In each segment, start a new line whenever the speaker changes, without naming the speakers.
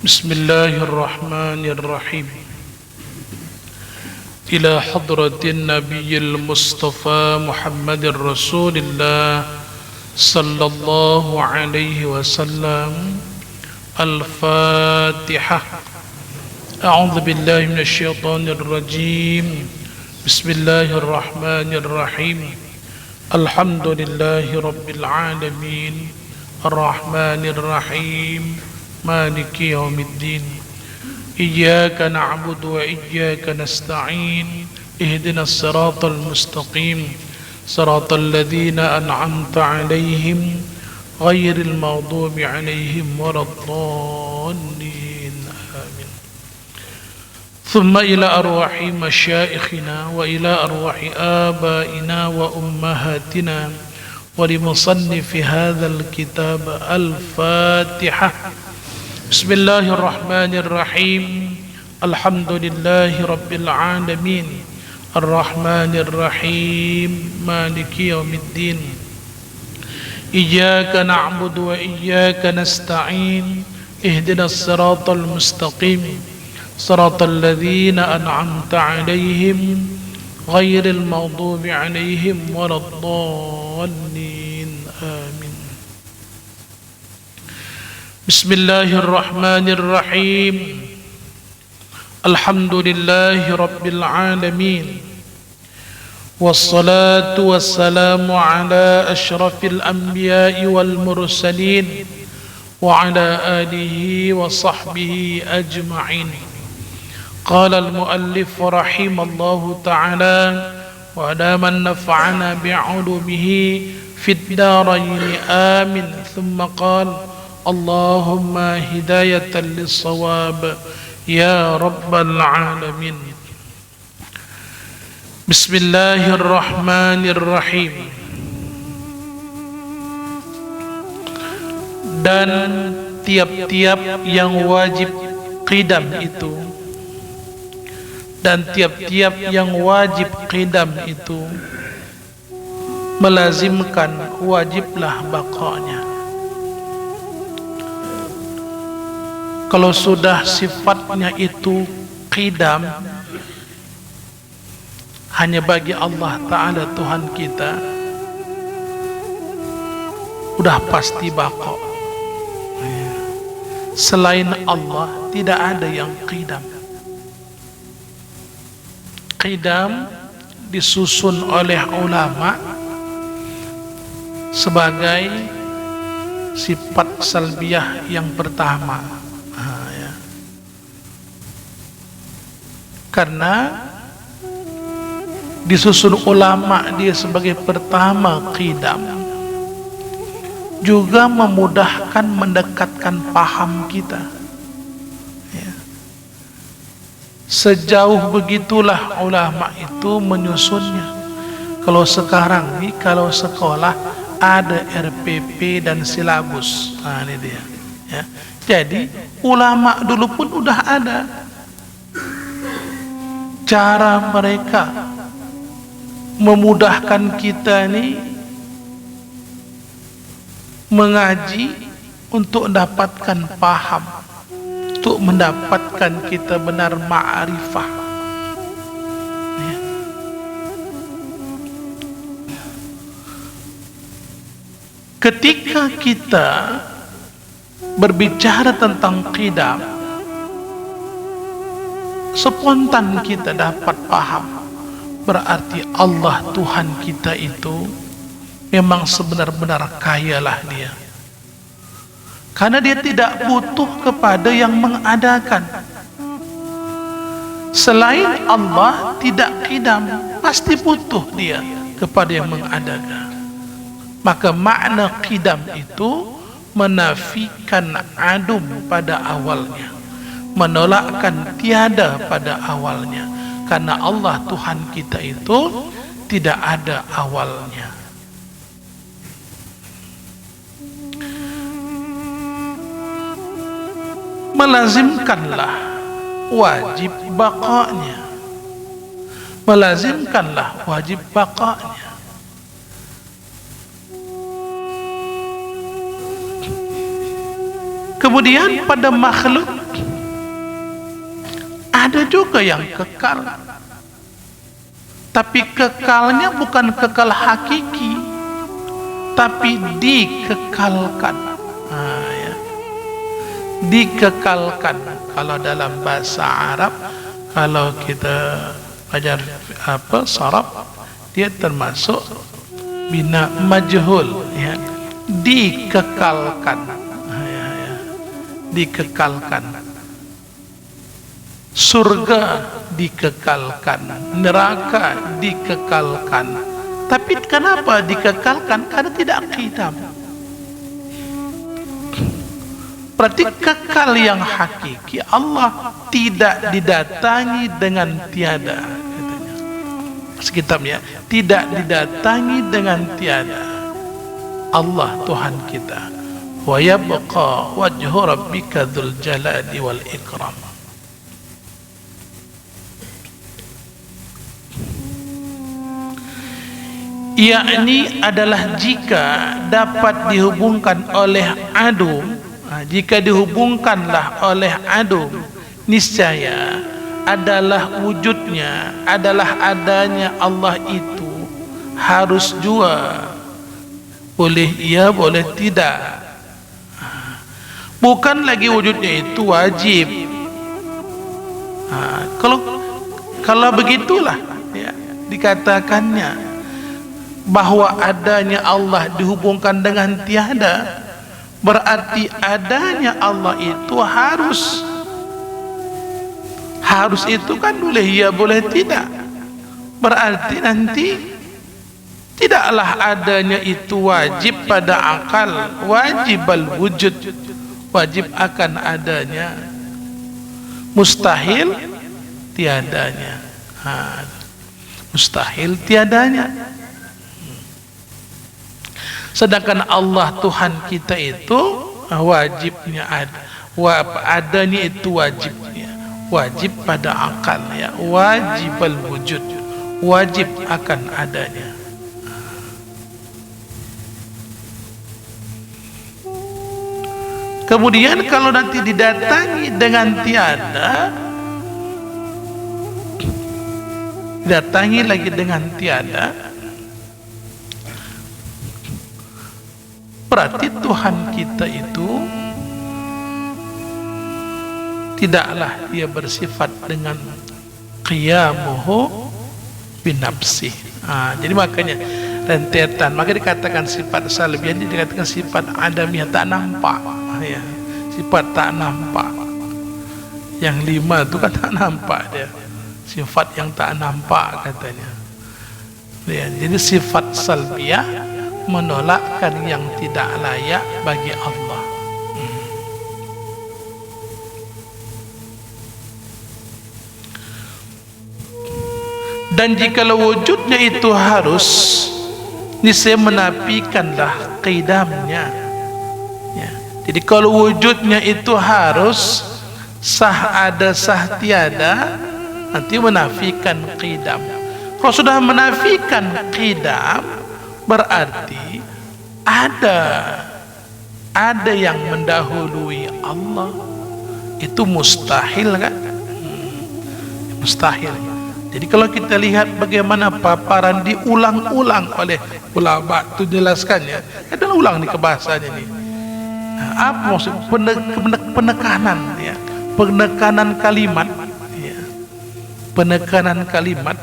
بسم الله الرحمن الرحيم. إلى حضرة النبي المصطفى محمد رسول الله صلى الله عليه وسلم. الفاتحة. أعوذ بالله من الشيطان الرجيم. بسم الله الرحمن الرحيم. الحمد لله رب العالمين الرحمن الرحيم مالك يوم الدين. إياك نعبد وإياك نستعين. اهدنا الصراط المستقيم صراط الذين أنعمت عليهم غير المغضوب عليهم ولا الضالين. آمين. ثم إلى أرواح مشايخنا وإلى أرواح آبائنا وأمهاتنا ولمصنف هذا الكتاب. الفاتحة. بسم الله الرحمن الرحيم. الحمد لله رب العالمين الرحمن الرحيم مالك يوم الدين. إياك نعبد وإياك نستعين. اهدنا الصراط المستقيم صراط الذين أنعمت عليهم غير المغضوب عليهم ولا الضالين. آمين. بسم الله الرحمن الرحيم. الحمد لله رب العالمين والصلاة والسلام على أشرف الأنبياء والمرسلين وعلى آله وصحبه أجمعين. قال المؤلف رحمه الله تعالى ودام نفعنا بعلومه في الدارين آمين. ثم قال اللهم هداية للصواب يا رب العالمين. بسم الله الرحمن الرحيم. Dan tiap-tiap yang wajib qidam itu, dan tiap-tiap yang wajib qidam itu melazimkan wajiblah baqanya. Kalau sudah sifatnya itu qidam hanya bagi Allah Ta'ala Tuhan kita, udah pasti baqa. Selain Allah tidak ada yang qidam. Qidam disusun oleh ulama sebagai sifat salbiyah yang pertama. Karena disusun ulama dia sebagai pertama qidam, juga memudahkan mendekatkan paham kita. Sejauh begitulah ulama itu menyusunnya. Kalau sekarang nih, kalau sekolah ada RPP dan silabus, nah ini dia. Ya. Jadi ulama dulu pun udah ada cara mereka memudahkan kita nih mengaji untuk mendapatkan paham, untuk mendapatkan kita benar ma'rifah. Ya. Ketika kita berbicara tentang qidam, spontan kita dapat paham, berarti Allah Tuhan kita itu memang sebenar-benar kayalah dia. Karena dia tidak butuh kepada yang mengadakan. Selain Allah tidak qidam, pasti butuh dia kepada yang mengadakan. Maka makna qidam itu menafikan adum pada awalnya, menolakkan tiada pada awalnya. Karena Allah Tuhan kita itu tidak ada awalnya. Melazimkanlah wajib baqanya. Melazimkanlah wajib baqanya. Kemudian pada makhluk ada juga yang kekal, tapi kekalnya bukan kekal hakiki, tapi dikekalkan. Ya. Dikekalkan. Kalau dalam bahasa Arab, kalau kita belajar saraf, dia termasuk bina majhul, ya. Dikekalkan. Ya. Dikekalkan. Surga dikekalkan, neraka dikekalkan. Tapi kenapa dikekalkan? Karena tidak qidam. Berarti kekal yang hakiki Allah tidak didatangi dengan tiada, katanya. Sekitarnya tidak didatangi dengan tiada. Allah Tuhan kita. Wa yabqa wajhu rabbika dzul jalali wal ikram. Yakni adalah jika dapat dihubungkan oleh adum, jika dihubungkanlah oleh adum, niscaya adalah wujudnya, adalah adanya Allah itu harus jua, boleh iya boleh tidak. Bukan lagi wujudnya itu wajib. Kalau begitulah, ya, dikatakannya bahwa adanya Allah dihubungkan dengan tiada, berarti adanya Allah itu harus itu kan boleh ya boleh tidak. Berarti nanti tidaklah adanya itu wajib pada akal, wajibal wujud, wajib akan adanya, mustahil tiadanya. Mustahil tiadanya. Sedangkan Allah Tuhan kita itu wajibnya ada, adanya itu wajibnya, wajib pada akal, ya, wajibal wujud, wajib akan adanya. Kemudian kalau nanti didatangi dengan tiada, datangi lagi dengan tiada, berarti Tuhan kita itu tidaklah dia bersifat dengan qiyamuhu binafsih. Jadi makanya rentetan, maka dikatakan sifat salbiyah, dikatakan sifat adamiyah, tak nampak, ya. Sifat tak nampak. Yang 5 itu kan tak nampak dia. Sifat yang tak nampak katanya. Ya, jadi sifat salbiyah menolakkan yang tidak layak bagi Allah. Dan jikalau wujudnya itu harus, niscaya menafikanlah qidamnya, ya. Jadi kalau wujudnya itu harus, sah ada sah tiada, nanti menafikan qidam. Kalau sudah menafikan qidam, berarti ada yang mendahului Allah. Itu mustahil kan? Mustahil. Jadi kalau kita lihat bagaimana paparan diulang-ulang oleh ulama itu jelaskannya, adalah ulang di kebahasannya ini. Apa maksud penekanan, ya, penekanan kalimat, ya, penekanan kalimat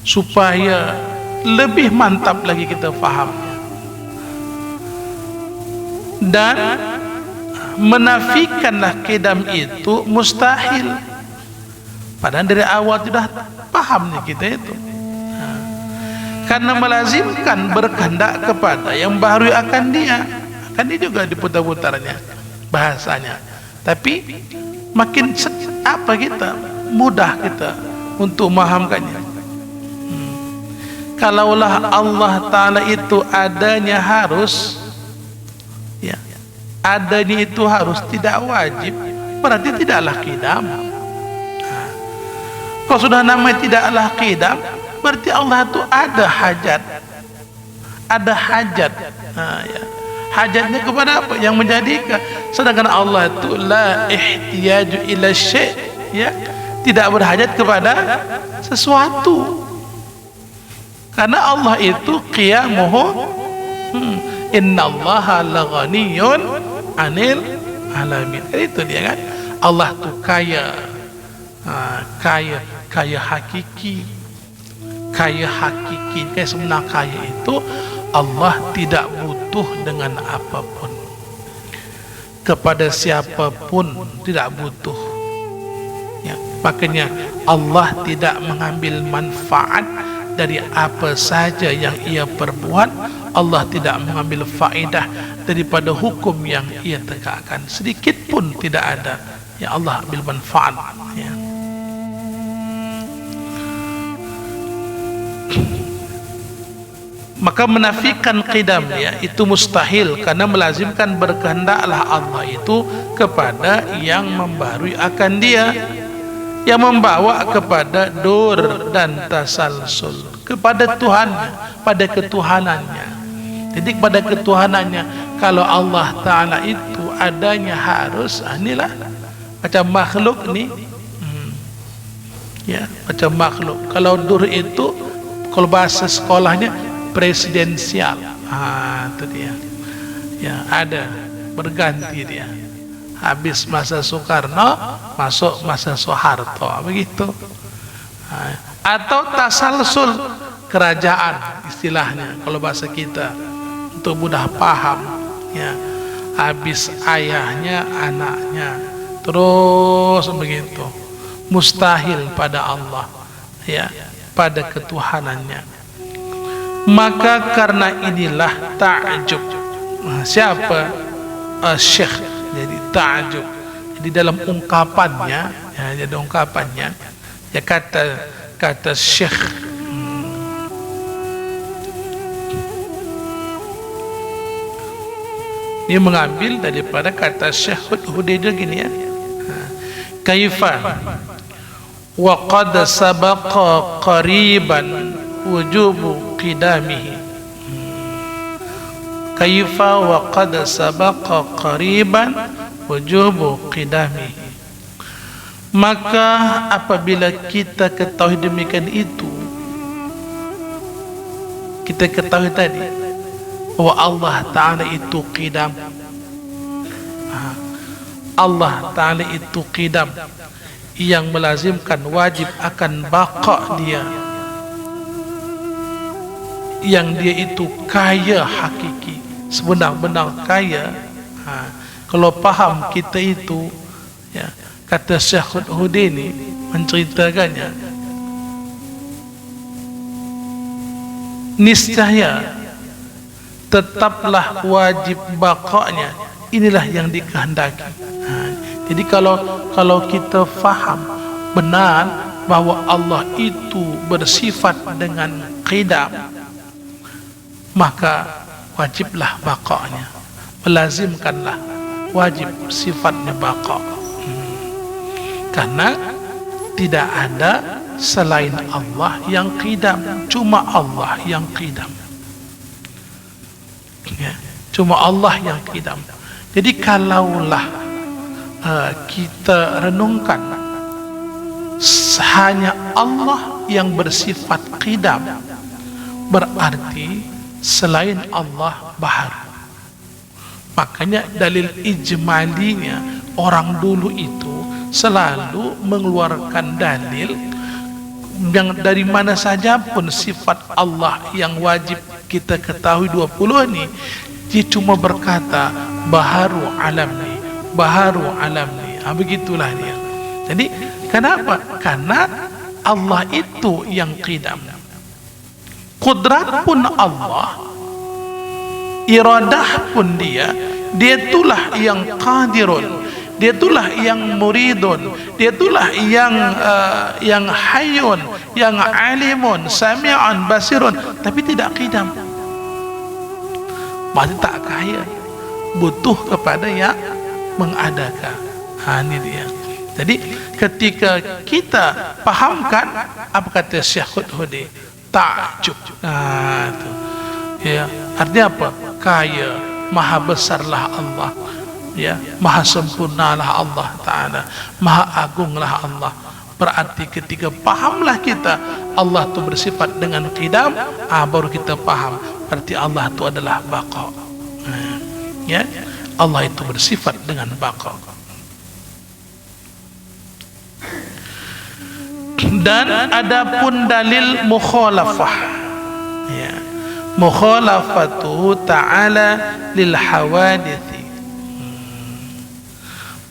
supaya lebih mantap lagi kita fahamnya. Dan menafikanlah qidam itu mustahil, padahal dari awal sudah paham nih kita itu. Karena melazimkan berkehendak kepada yang baru akan dia juga diputar-putarnya bahasanya. Tapi makin kita mudah kita untuk memahamkannya. Kalaulah Allah Ta'ala itu adanya harus, ya, adanya itu harus, tidak wajib, berarti tidaklah qidam. Kalau sudah namanya tidaklah qidam, berarti Allah itu ada hajat, ya. Hajatnya kepada apa? Yang menjadikan. Sedangkan Allah itu la ihtiyaju ila syai', ya, tidak berhajat kepada sesuatu. Karena Allah itu qiyamuhu, innallaha laghaniyun 'anil alamin. Itu dia kan. Allah tu kaya, kaya hakiki. Kaya hakiki, kaya sebenar kaya itu Allah tidak butuh dengan apapun, kepada siapapun tidak butuh, ya. Makanya Allah tidak mengambil manfaat dari apa saja yang ia perbuat. Allah tidak mengambil faedah daripada hukum yang ia tegakkan, sedikit pun tidak ada yang Allah ambil manfaat, ya. Maka menafikan qidam, ya, itu mustahil, karena melazimkan berkehendaklah Allah itu kepada yang membarui akan dia, yang membawa kepada dur dan tasalsul, kepada Tuhannya, pada ketuhanannya. Jadi pada ketuhanannya, kalau Allah Ta'ala itu adanya harus, inilah macam makhluk ni, ya, macam makhluk. Kalau dur itu, kalau bahasa sekolahnya presidensial, itu dia, ya, ada berganti dia. Habis masa Soekarno masuk masa Soeharto, begitu. Atau tasalsul, kerajaan istilahnya kalau bahasa kita, untuk mudah paham, ya. Habis ayahnya anaknya, terus begitu. Mustahil pada Allah, ya, pada ketuhanannya. Maka karena inilah ta'jub. Siapa? Syekh. Jadi ta'jub. Jadi dalam ungkapannya, ya, ada ungkapannya, ya, kata Syekh, dia mengambil daripada kata Syekh Hudhudi gini, ya. Kaifa wa qad sabaqa qariban wujubu qidamihi. Kaifa wa qad sabaqa qariban wujubu qidamihi. Maka apabila kita ketahui demikian itu, kita ketahui tadi bahwa Allah Ta'ala itu qidam, Allah Ta'ala itu qidam, yang melazimkan wajib akan baqa dia, yang dia itu kaya hakiki, sebenar-benar kaya. Kalau paham kita itu, ya, kata Syekh Hudhudi ini menceritakannya, niscaya tetaplah wajib baqanya, inilah yang dikehendaki. Jadi kalau kita faham benar bahwa Allah itu bersifat dengan qidam, maka wajiblah baqanya, melazimkanlah wajib sifatnya baqa. Karena tidak ada selain Allah yang qidam, cuma Allah yang qidam, ya, cuma Allah yang qidam. Jadi kalaulah kita renungkan hanya Allah yang bersifat qidam, berarti selain Allah baharu. Makanya dalil ijmalinya, orang dulu itu selalu mengeluarkan dalil yang dari mana saja pun sifat Allah yang wajib kita ketahui 20 ini, dia cuma berkata baharu alamni, baharu alamni. Begitulah dia. Jadi kenapa? Karena Allah itu yang qidam. Qudrat pun Allah, iradah pun dia itulah yang qadirun, dia itulah yang muridun, dia itulah yang hayyun, yang alimun, sami'un, basirun, tapi tidak qidam. Berarti tak kaya, butuh kepada yang mengadakan. Ini dia. Jadi ketika kita pahamkan apa kata Syekh Hudhudi, ta'jub. Itu. Ya, artinya apa? Kaya, maha besarlah Allah, ya, maha sempurnalah Allah Ta'ala, maha agunglah Allah. Berarti ketika pahamlah kita Allah itu bersifat dengan qidam, baru kita paham berarti Allah itu adalah baqa. Ya, Allah itu bersifat dengan baqa. Dan adapun dalil mukhalafah, ya, mukhalafatuhu ta'ala lil hawadithi,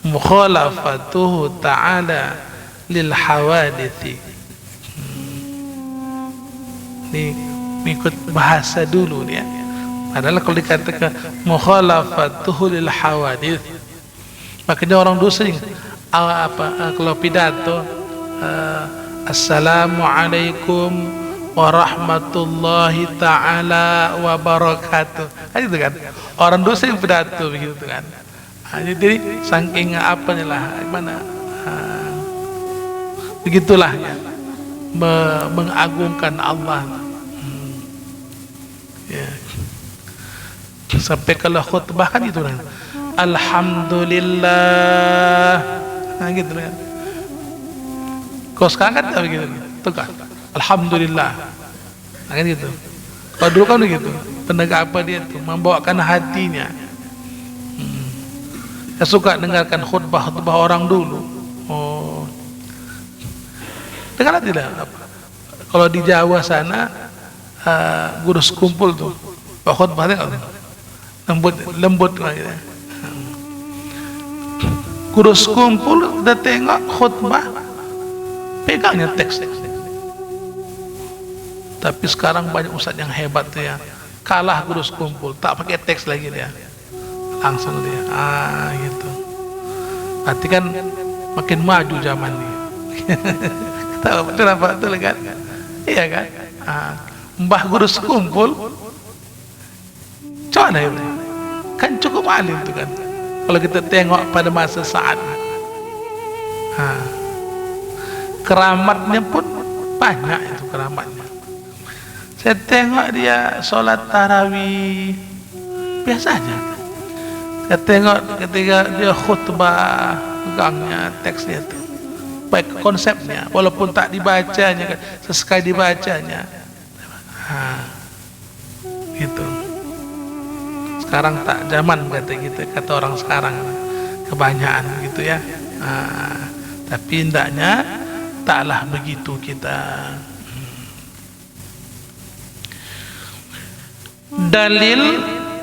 mukhalafatuhu ta'ala lil hawadithi. Ini ikut bahasa dulu ya. Adalah kalau dikatakan mukhalafatuhu lil hawadith, makanya orang dulu sering kalau pidato assalamualaikum warahmatullahi ta'ala wabarakatuh, kan itu kan orang dulu sering pidato begitu kan. Jadi saking begitulah ya, mengagungkan Allah. Ya. Sampai kalau khutbah kan itu kan, alhamdulillah, gitu kan. Kalau sekarang kan tak begitu, tuh kan, alhamdulillah, kan gitu. Kalau dulu kan begitu, penegak apa dia tuh, membawakan hatinya. Saya suka dengarkan khutbah orang dulu. Dengar tidak? Kalau di Jawa sana, gurus kumpul tuh, khutbah lembut gitu. Gurus kumpul udah tengok khutbah, pegangnya teks. Tapi sekarang banyak ustadz yang hebat tuh ya, kalah gurus kumpul, tak pakai teks lagi dia, langsung dia, gitu. Berarti kan makin maju zaman ini. Tahu betul apa itu kan? Iya kan? Mbah gurus kumpul, coba ya, kan cukup alim itu kan. Kalau kita tengok pada masa saat, keramatnya pun banyak itu keramatnya. Saya tengok dia sholat tarawih biasa aja. Saya tengok ketika dia khutbah, pegangnya teksnya itu baik konsepnya, walaupun tak dibacanya, sesekali dibacanya, gitu. Sekarang tak zaman kata orang sekarang, kebanyakan gitu ya. Tapi hendaknya taklah begitu kita. Dalil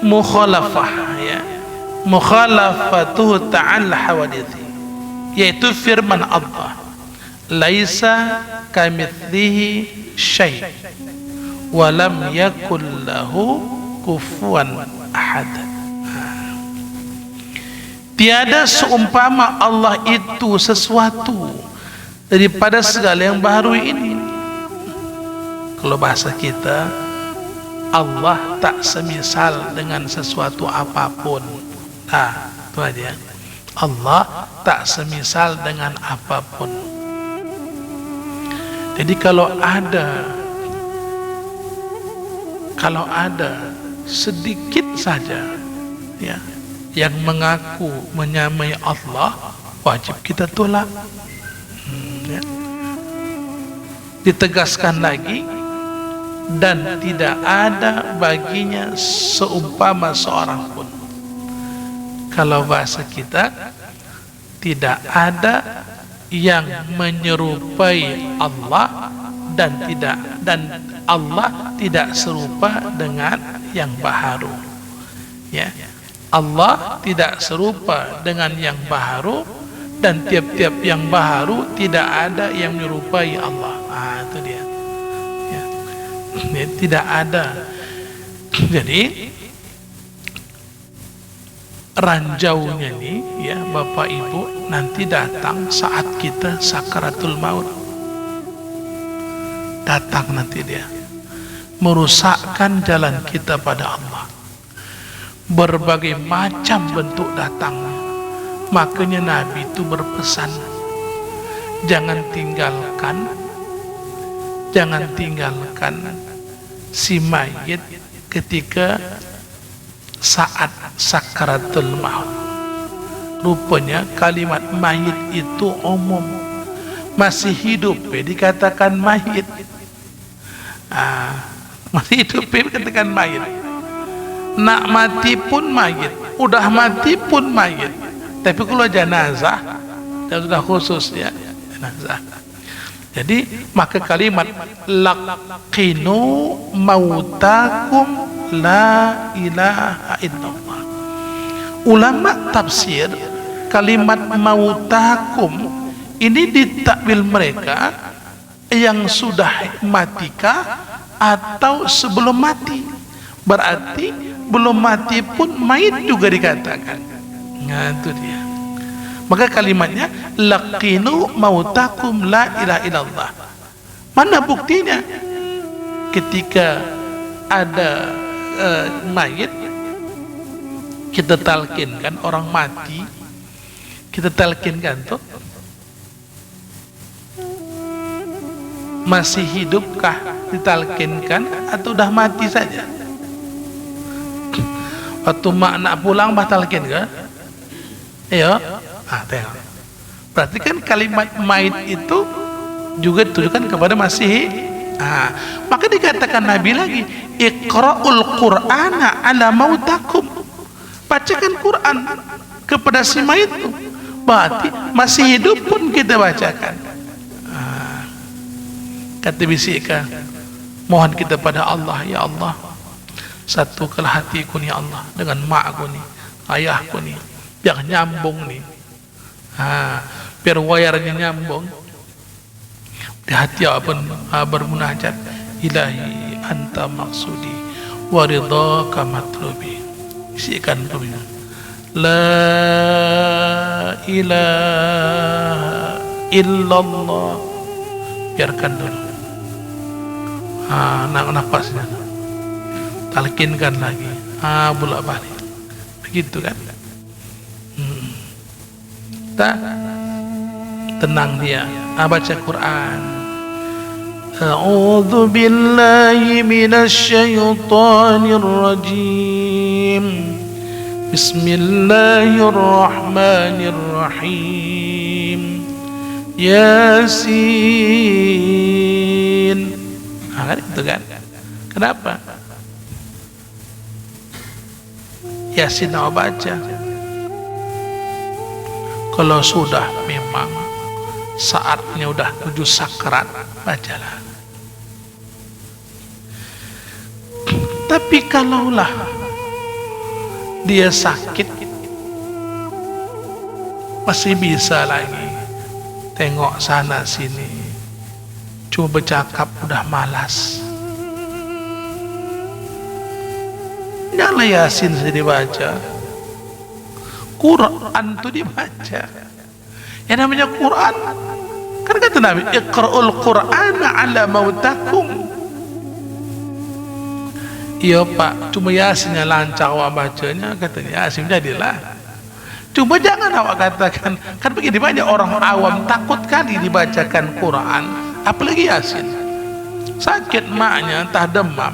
mukhalafah, ya, mukhalafatuhu ta'ala hawadithi, yaitu firman Allah, laisa kamitslihi syai' wa lam yakul lahu kufuwan ahad. Tiada seumpama Allah itu sesuatu daripada segala yang baharu ini. Kalau bahasa kita, Allah tak semisal dengan sesuatu apapun. Itu aja. Allah tak semisal dengan apapun. Jadi kalau ada sedikit saja ya yang mengaku menyamai Allah, wajib kita tolak. Ya. Ditegaskan lagi, dan tidak ada baginya seumpama seorang pun. Kalau bahasa kita, tidak ada yang menyerupai Allah, dan Allah tidak serupa dengan yang baharu. Ya, Allah tidak serupa dengan yang baharu, dan tiap-tiap yang baharu tidak ada yang menyerupai Allah. Itu dia. Ya. Tidak ada. Jadi ranjaunya nih ya Bapak Ibu, nanti datang saat kita sakaratul maut. Datang nanti dia merusakkan jalan kita pada Allah. Berbagai macam bentuk datangnya. Makanya Nabi itu berpesan, jangan tinggalkan si mayit ketika saat sakaratul maut. Rupanya kalimat mayit itu umum. Masih hidup dikatakan mayit. Masih hidup dikatakan mayit. Nak mati pun mayit, udah mati pun mayit. Tapi kalau jenazah, dan sudah khusus ya jenazah. Jadi maka kalimat laqinu mautakum la ilaha illallah. Ulama tafsir kalimat mautakum ini ditakwil mereka yang sudah matikah atau sebelum mati. Berarti belum mati pun mayit juga dikatakan. Nah itu dia. Maka kalimatnya laqinu mautakum la ilaha illallah. Mana buktinya? Ketika ada mayit, kita talkinkan orang mati, kita talkinkan tuh masih hidupkah ditalkinkan atau udah mati saja? Waktu mak nak pulang batalkin ke? Iya. Tengok. Berarti kan kalimat mayit itu juga ditujukan kepada masih. Maka dikatakan Nabi lagi, Iqra'ul Qur'ana ala mautakum. Bacakan Quran kepada si mayit itu. Berarti masih hidup pun kita bacakan. Kata bisikkan, mohon kita pada Allah, ya Allah, satukanlah hatiku ni Allah dengan makku ni, ayahku ni, biar nyambung ni. Biar wayarnya nyambung di hati pun bermunajat, ilahi anta maksudi wa ridhaka matlubi. Isikan dulu, la ilaha illallah. Biarkan dulu, nafasnya talkinkan lagi, bolak balik begitu kan. Tenang dia, baca Quran. A'udzu billahi minasy syaithanir rajim. Bismillahirrahmanirrahim. Yasin. Kan itu kan? Kenapa? Yasin mau baca. Kalau sudah memang saatnya udah menuju sakrat, bacalah. Tapi kalaulah dia sakit, masih bisa lagi tengok sana sini, cuma bercakap udah malas. Janganlah Yasin saja dibaca, Quran itu dibaca. Yang namanya Quran, kan kata Nabi, Iqra'ul Qur'ana ala mautakum. Iya Pak, cuma Yasinnya lancar awak bacanya, katanya Yasin jadilah. Cuma jangan awak katakan, kan begini banyak orang awam takut kali dibacakan Quran, apalagi Yasin. Sakit maknya, entah demam,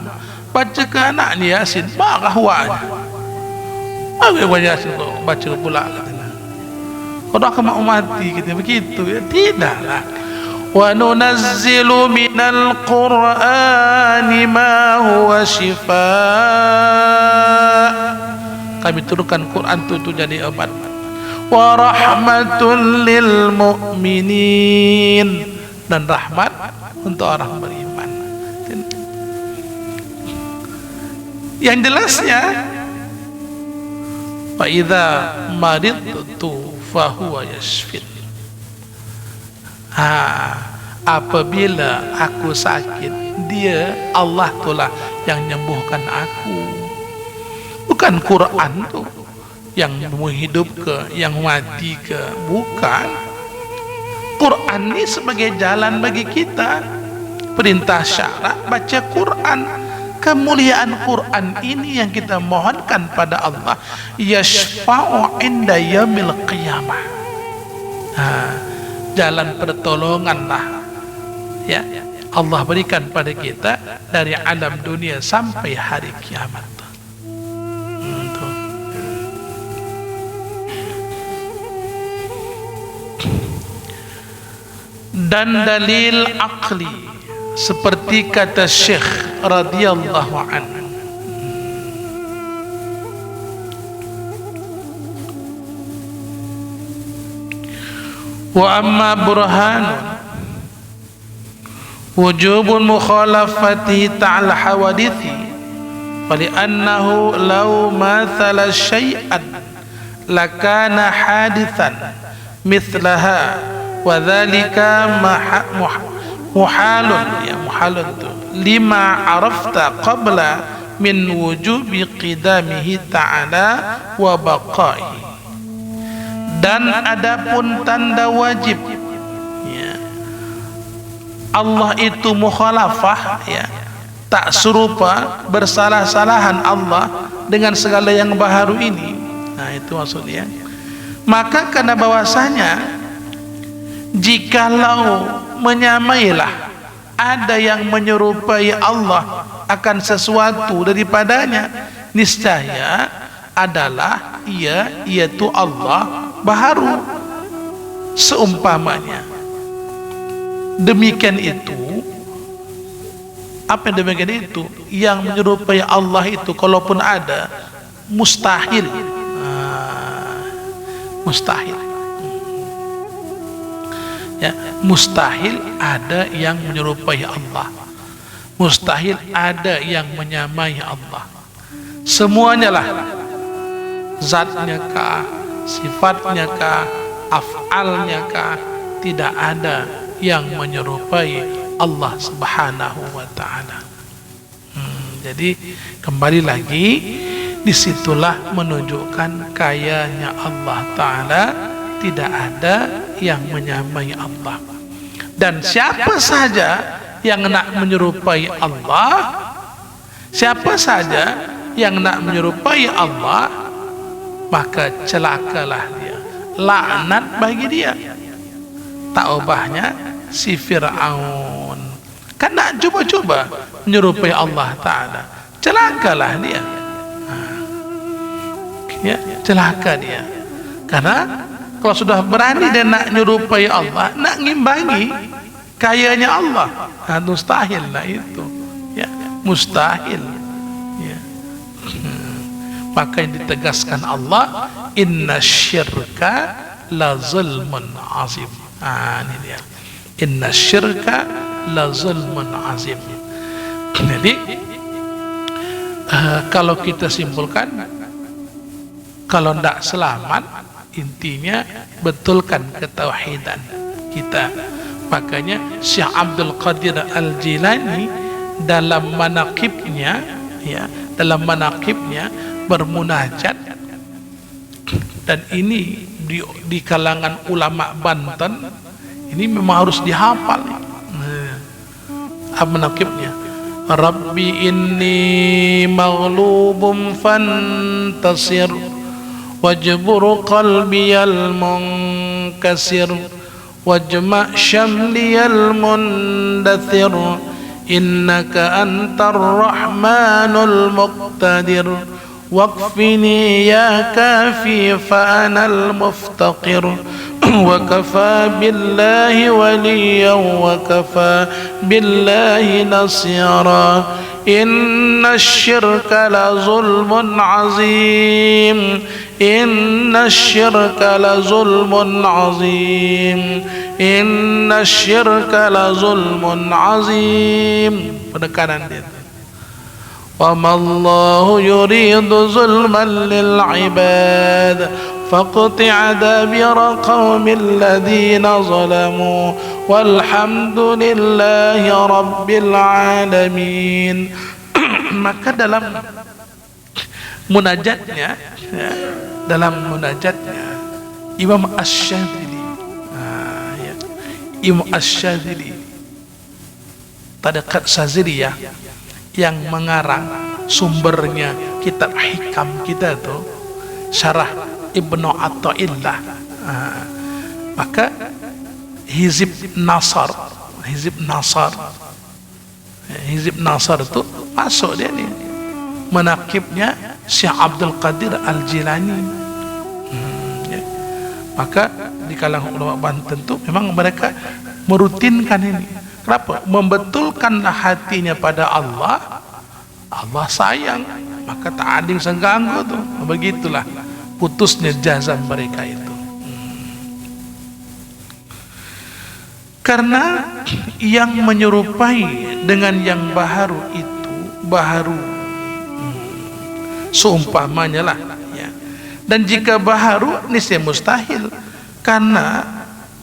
baca ke anaknya Yasin, marah awaknya. Apa Yasin kok baca pula katanya. Kau dah mau mati kita begitu ya? Tidaklah. Wa nunazzilu minal Qur'ani ma huwa shifaa. Kami turunkan Quran itu jadi obat. Wa rahmatul lil mu'minin, dan rahmat untuk orang beriman. Yang jelasnya, fa idza maridtu fa huwa yashfin. Apabila aku sakit, dia Allah itulah yang menyembuhkan aku. Bukan Quran tuh yang menghidup ke, yang mati ke, bukan. Quran ini sebagai jalan bagi kita. Perintah syarat baca Quran. Kemuliaan Quran ini yang kita mohonkan pada Allah, yashfa'u inda yaumil qiyamah. Jalan pertolonganlah ya Allah berikan pada kita dari alam dunia sampai hari kiamat. dan dalil akli seperti kata Syekh radhiyallahu anhu, wa amma burhanun wujubun mukhalafati ta'al hawadithi fali'annahu law mathala syai'an lakana hadithan mithlaha wa dhalika muhalun lima arafta qabla min wujubi qidamihi ta'ala wa baqaihi. Dan adapun tanda wajib Allah itu mukhalafah, tak serupa, bersalah-salahan Allah dengan segala yang baharu ini. Nah, itu maksudnya. Maka karena bahwasanya jikalau menyamailah ada yang menyerupai Allah akan sesuatu daripadanya, niscaya adalah yaitu Allah baharu seumpamanya. Demikian itu, apa yang demikian itu? Yang menyerupai Allah itu kalaupun ada, mustahil. Mustahil. Ya, mustahil ada yang menyerupai Allah. Mustahil ada yang menyamai Allah. Semuanya lah, zatnya kah, sifatnya kah, af'alnya kah, tidak ada yang menyerupai Allah Subhanahu wa ta'ala. Jadi kembali lagi, disitulah menunjukkan kayanya Allah Ta'ala, tidak ada yang menyamai Allah. Dan siapa saja yang nak menyerupai Allah, siapa saja yang nak menyerupai Allah, maka celakalah dia, laknat bagi dia. Tak ubahnya si Fir'aun kan nak cuba-cuba menyerupai Allah Ta'ala, celakalah dia. Celaka dia, karena kalau sudah berani dia nak menyerupai Allah, nak ngimbangi kayanya Allah, mustahil lah itu, mustahil. Maka yang ditegaskan Allah, inna syirka la zulmun azim. Ini dia, inna syirka la zulmun azim. Jadi kalau kita simpulkan, kalau tidak selamat, intinya betulkan ketauhidan kita. Makanya Syekh Abdul Qadir Al-Jilani dalam manaqibnya, dalam manaqibnya bermunajat, dan ini di kalangan ulama Banten ini memang harus dihafal. Manaqibnya, Rabbi inni maghlubun fantasir wajbur qalbiyal munkasir wajma' syamliyal mundathir innaka antar rahmanul muqtadir waqfini ya kafi fa anal muftaqir wa kafa billahi waliyan wa kafa billahi nasira inna syirka la zulmun azim inna syirka la zulmun azim inna syirka la zulmun azim. Penekanan dia, wa ma Allahu yuridu zulman lil ibad faqti' adabira qaumil ladzina zalamu walhamdulillahi rabbil alamin. Maka dalam munajatnya, Imam Asy-Syadzili, Imam Asy-Syadzili Tariqat Syadziliyah yang mengarang sumbernya kitab hikam kita tuh, Syarah Ibnu Athaillah. Maka Hizib Nasar itu masuk dia nih, manaqibnya Syekh Abdul Qadir Al-Jilani. Maka di kalangan ulama Banten itu memang mereka merutinkan ini. Kenapa? Membetulkanlah hatinya pada Allah. Allah sayang, maka tak ada yang sengganggu tuh. Begitulah putusnya jazam mereka itu. Karena yang menyerupai dengan yang baharu itu baharu, seumpamanya lah ya. Dan jika baharu niscaya mustahil, karena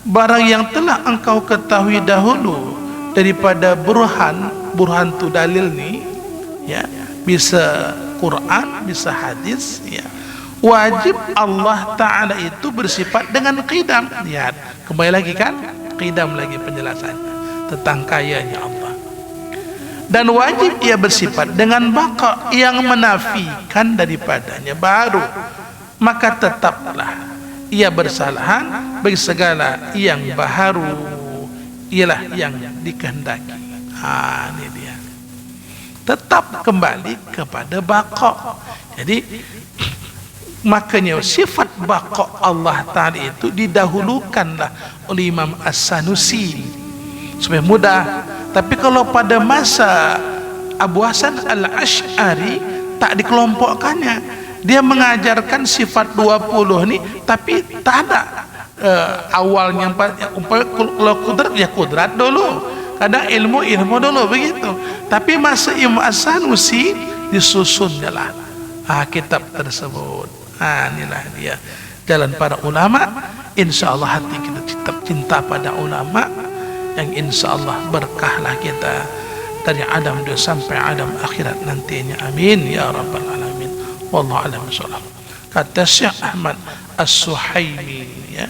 barang yang telah engkau ketahui dahulu daripada burhan tu dalil ni ya, bisa Quran, bisa hadis ya. Wajib Allah Ta'ala itu bersifat dengan qidam. Lihat, kembali lagi kan, qidam lagi penjelasannya tentang kayanya Allah. Dan wajib ia bersifat dengan baqa yang menafikan daripadanya baru, maka tetaplah ia bersalahan bagi segala yang baharu, ialah yang dikehendaki. Ini dia, tetap kembali kepada baqa. Jadi makanya sifat baqa Allah Ta'ala itu didahulukanlah oleh Imam As-Sanusi supaya mudah. Tapi kalau pada masa Abu Hasan Al-Asy'ari tak dikelompokkannya. Dia mengajarkan sifat 20 ni, tapi tak ada awalnya. Kalau kudrat ya kudrat dulu, kadang ilmu dulu begitu. Tapi masa Imam As-Sanusi disusunnya lah kitab tersebut. Inilah dia jalan para ulama. InsyaAllah hati kita tetap cinta pada ulama, yang insyaallah berkahlah kita dari Adam dulu sampai Adam akhirat nantinya. Amin ya rabbal alamin. Wallahu a'lam bishawab. Kata Syekh Ahmad As-Suhaimi ya.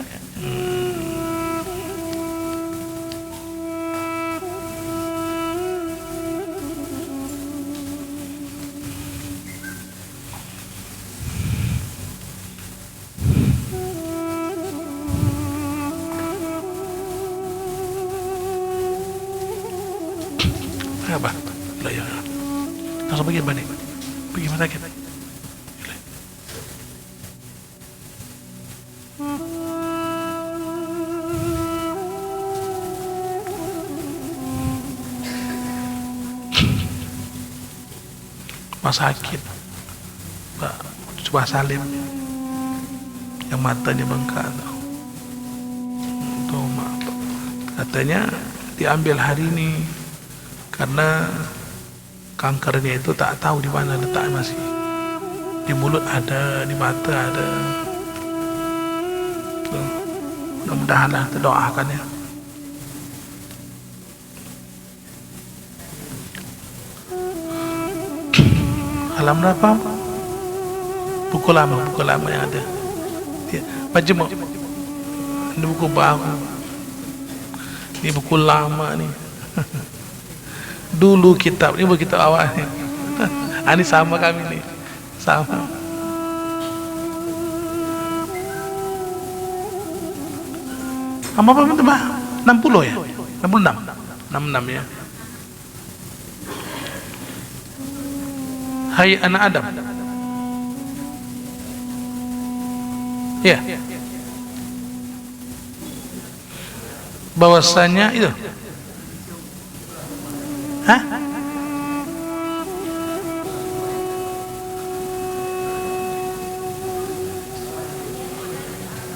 Apa? Lah ya. Langsung pergi balik. Pergi rumah sakit. Rumah sakit. Pak, coba Salim yang matanya bengkak tuh. Katanya diambil hari ini karena kankernya itu tak tahu di mana letaknya, masih di mulut ada, di mata ada. Mudah-mudahanlah, kita doakan ya. Alam berapa? Buku lama yang ada. Baca mau. Ini buku baru. Ini buku lama nih. Dulu kitab ini buku kitab awal nih. Ini sama kami nih, sama. Apa itu bah? 60 ya? 66 ya. Hai anak Adam. Ya. Bahwasanya itu. Hah?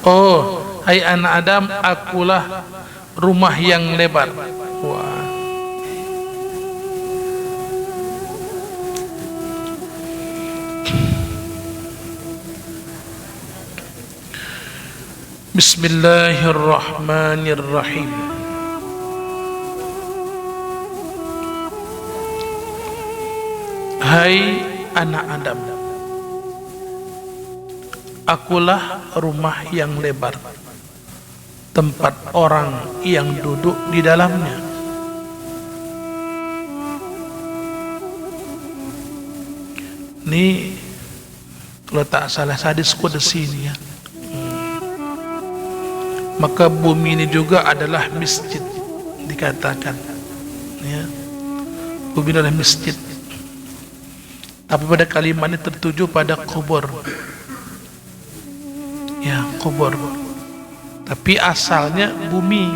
Oh, hai anak Adam, akulah rumah yang lebar. Wah. Bismillahirrahmanirrahim. Hai anak Adam, akulah rumah yang lebar, tempat orang yang duduk di dalamnya. Ini kalau tak salah hadis qudsi ini ya. Maka bumi ini juga adalah masjid, dikatakan ya. Bumi adalah masjid. Tapi pada kalimat ini tertuju pada kubur. Ya, kubur. Tapi asalnya bumi.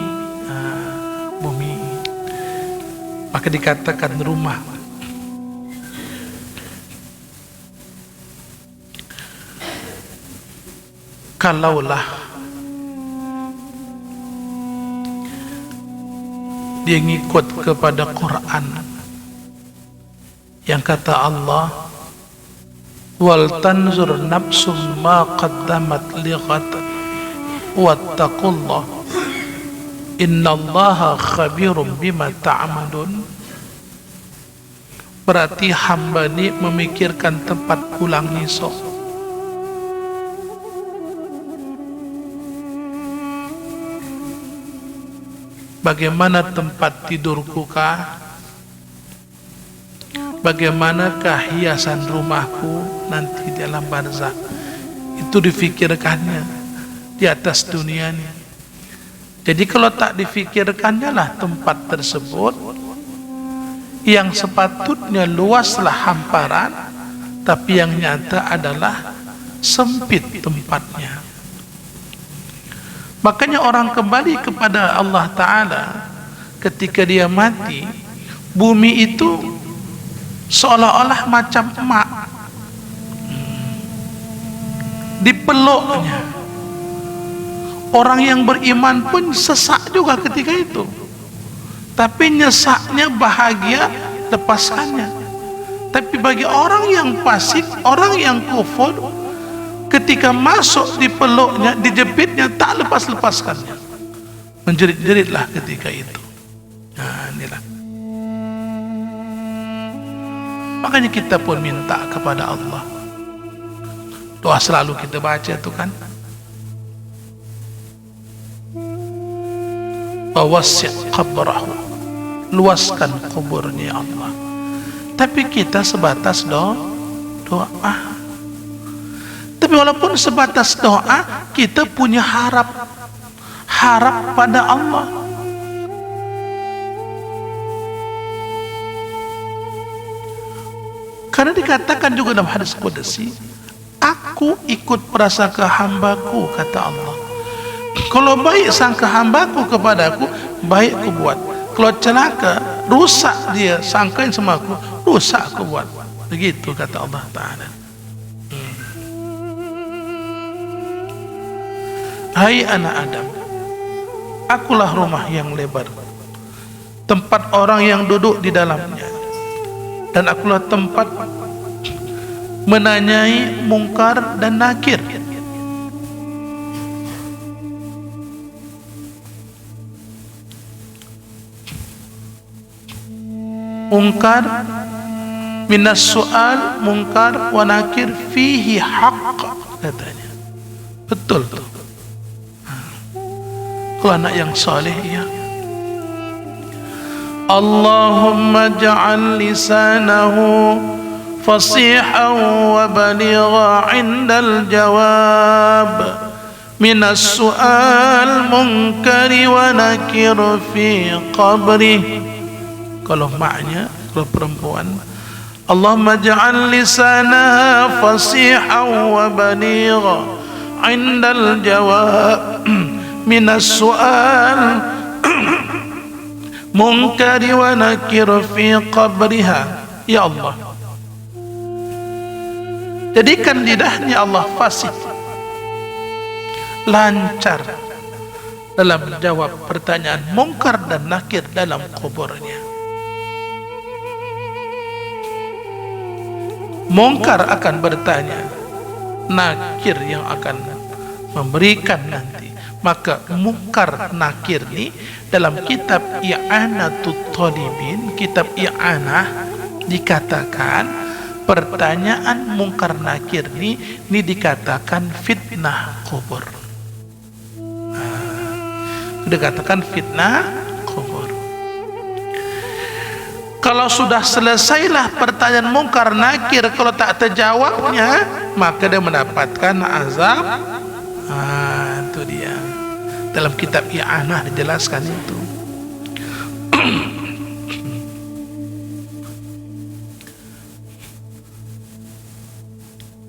maka dikatakan rumah. Kalaulah dia ngikut kepada Quran yang kata Allah, wal tanzur nafsum ma qaddamat lighad wattaqullah innallaha khabirum bima ta'malun. Berarti hamba ini memikirkan tempat pulang esok. Bagaimana tempat tidurku kah? Bagaimanakah hiasan rumahku nanti di alam barzakh? Itu difikirkannya di atas dunia ini. Jadi kalau tak difikirkannya lah tempat tersebut yang sepatutnya luaslah hamparan, tapi yang nyata adalah sempit tempatnya. Makanya orang kembali kepada Allah Ta'ala ketika dia mati, bumi itu seolah-olah macam emak, dipeluknya. Orang yang beriman pun sesak juga ketika itu, tapi nyesaknya bahagia lepaskannya. Tapi bagi orang yang fasik, orang yang kufur, ketika masuk di peluknya, dijepitnya, tak lepas-lepaskannya, menjerit-jeritlah ketika itu. Nah, inilah. Makanya kita pun minta kepada Allah. Doa selalu kita baca itu kan, wasi' qabrahu, luaskan kuburnya Allah. Tapi kita sebatas doa. Tapi walaupun sebatas doa, kita punya harap pada Allah. Karena dikatakan juga dalam hadis qudsi, aku ikut prasangka hambaku, kata Allah. Kalau baik sangka hambaku kepadaku, baik aku buat. Kalau celaka, rusak dia sangkain sama aku, rusak aku buat. Begitu kata Allah Ta'ala. Hai anak Adam, akulah rumah yang lebar, tempat orang yang duduk di dalamnya, dan akulah tempat menanyai mungkar dan nakir. Mungkar minas su'al, mungkar wa nakir fihi haqq, katanya. Betul tuh. Kalau anak yang saleh, ya. Allahumma ja'al lisanahu fasihan wa baligha 'indal jawab minas su'al munkari wa nakir fi qabri. Kalau maknya, kalau perempuan, Allahumma ja'al lisanaha fasihan wa baligha 'indal jawab minas su'al munkari wa nakir fi qabriha. Ya Allah, jadikan lidahnya Allah fasih, lancar dalam jawab pertanyaan mungkar dan nakir dalam kuburnya. Mungkar akan bertanya, nakir yang akan memberikan nanti. Maka mungkar nakir ni dalam kitab I'anatut Talibin, kitab I'anah, dikatakan pertanyaan mungkar nakir ni dikatakan fitnah kubur. Dikatakan fitnah kubur. Kalau sudah selesailah pertanyaan mungkar nakir, kalau tak terjawabnya, maka dia mendapatkan azab. Itu dia. Dalam kitab I'anah dijelaskan itu.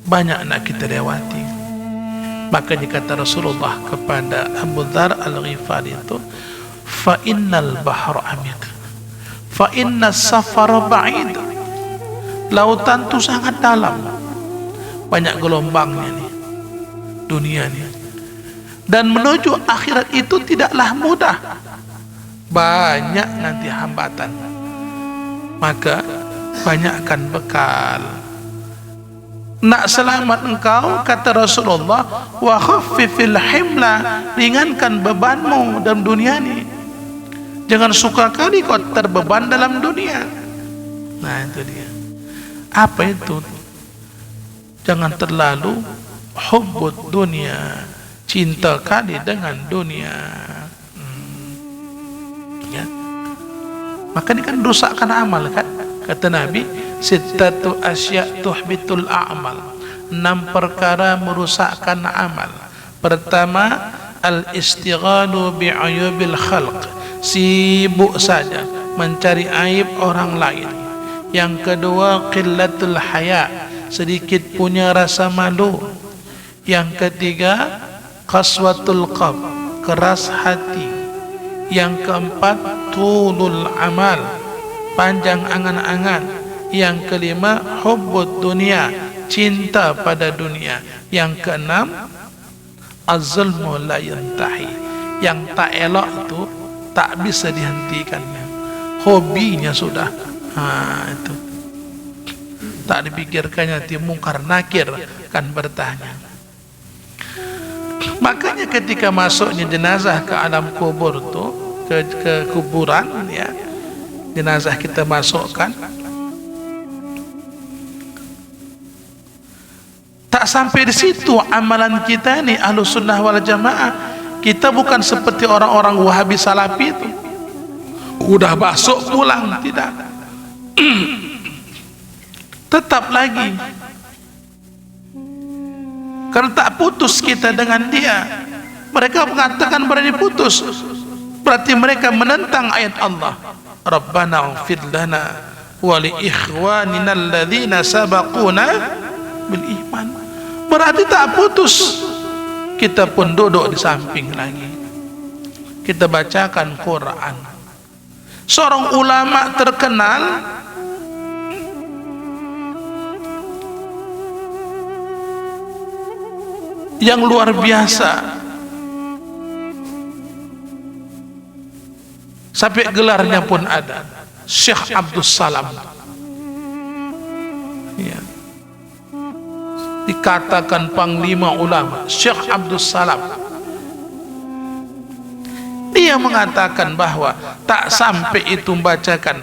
Banyak nak kita lewati. Makanya kata Rasulullah kepada Abu Dzar Al-Ghifari itu, fa innal bahra amid fa inna safara ba'id. Lautan itu sangat dalam, banyak gelombangnya nih dunia nih. Dan menuju akhirat itu tidaklah mudah, banyak nanti hambatan. Maka banyakkan bekal. Nak selamat engkau, kata Rasulullah, wa khaffifil himla, ringankan bebanmu dalam dunia ini. Jangan suka kali kau terbeban dalam dunia. Nah itu dia. Apa itu? Jangan terlalu hubbud dunia, cinta kali dengan dunia. Ya. Maka ini kan rusakkan amal kan? Kata Nabi, sittatu asya' tuhbitul a'mal. 6 perkara merusakkan amal. Pertama, al-istighalu bi'ayubil khalq, sibuk saja mencari aib orang lain. Yang kedua, qillatul haya, sedikit punya rasa malu. Yang ketiga, qaswatul qalb, keras hati. Yang keempat, tulul amal, panjang angan-angan. Yang kelima, hubbud dunia, cinta pada dunia. Yang keenam, az-zulmu la yantahi, yang tak elok itu tak bisa dihentikannya, hobinya sudah. Itu tak dipikirkannya, nanti mungkar nakir kan bertanya. Makanya ketika masuknya jenazah ke alam kubur tu, ke kuburan ya, jenazah kita masukkan, tak sampai di situ amalan kita ni Ahlus Sunnah wal Jamaah. Kita bukan seperti orang-orang Wahabi Salafi itu, udah masuk pulang, tidak. Tetap lagi, karena tak putus kita dengan dia. Mereka mengatakan berani putus, berarti mereka menentang ayat Allah, Rabbana ighfir lana wa li ikhwanina alladhina sabaquna bil iman. Berarti tak putus. Kita pun duduk di samping lagi, kita bacakan Quran. Seorang ulama terkenal yang luar biasa, sampai gelarnya pun ada, Syekh Abdus Salam ya. Dikatakan panglima ulama, Syekh Abdus Salam. Dia mengatakan bahwa tak sampai itu membacakan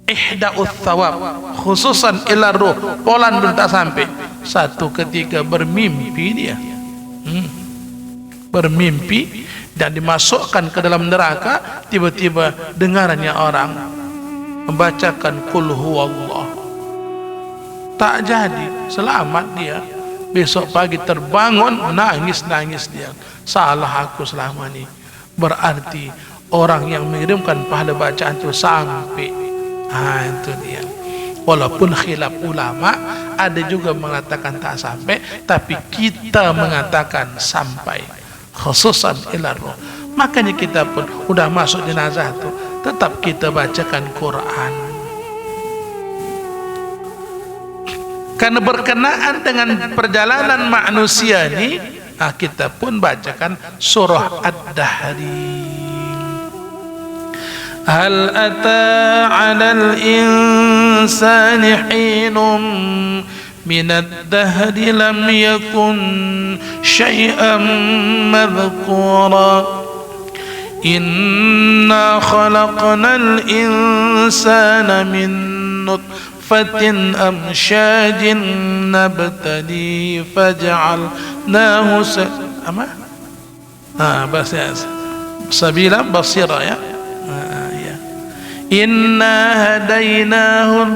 ihda'ut thawab khususan ila ruh, polan pun tak sampai. Satu ketika bermimpi dia, bermimpi dan dimasukkan ke dalam neraka. Tiba-tiba dengarnya orang membacakan qul huwallah, tak jadi, selamat dia. Besok pagi terbangun nangis-nangis dia, salah aku selama ini. Berarti orang yang mengirimkan pahala bacaan itu sampai. Itu dia. Walaupun khilaf ulama, ada juga mengatakan tak sampai, tapi kita mengatakan sampai, khususan ila ruh. Makanya kita pun udah masuk jenazah itu, tetap kita bacakan Quran. Karena berkenaan dengan perjalanan manusia ini, kita pun bacakan surah Ad-Dahri. Hal ata 'alal insani hinum minad dahri lam yakun syai'an madhkura. Inna khalaqnal insana min nutfatin amsyajin nabtali faj'alnahu bahasa sabila basira ya. Inna hadainahu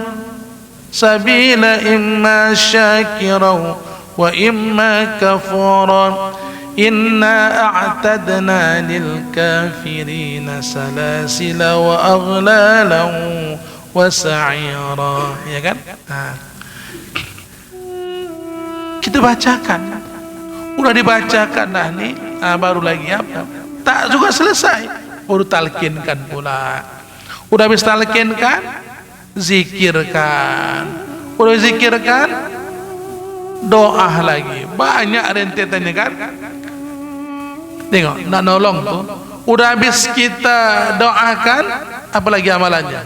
sabila imma syakira wa imma kafura. Inna a'tadna lil kafirina salasila wa aghlalan wa sa'ira. Ya kan? Kita bacakan. Udah dibacakan dah nih, baru lagi apa? Tak juga selesai, baru talkinkan pula. Udah habis talqin kan, zikirkan. Udah zikirkan, doa lagi. Banyak rentetannya kan. Tengok, nak nolong tuh. Udah habis kita doakan, apalagi amalannya?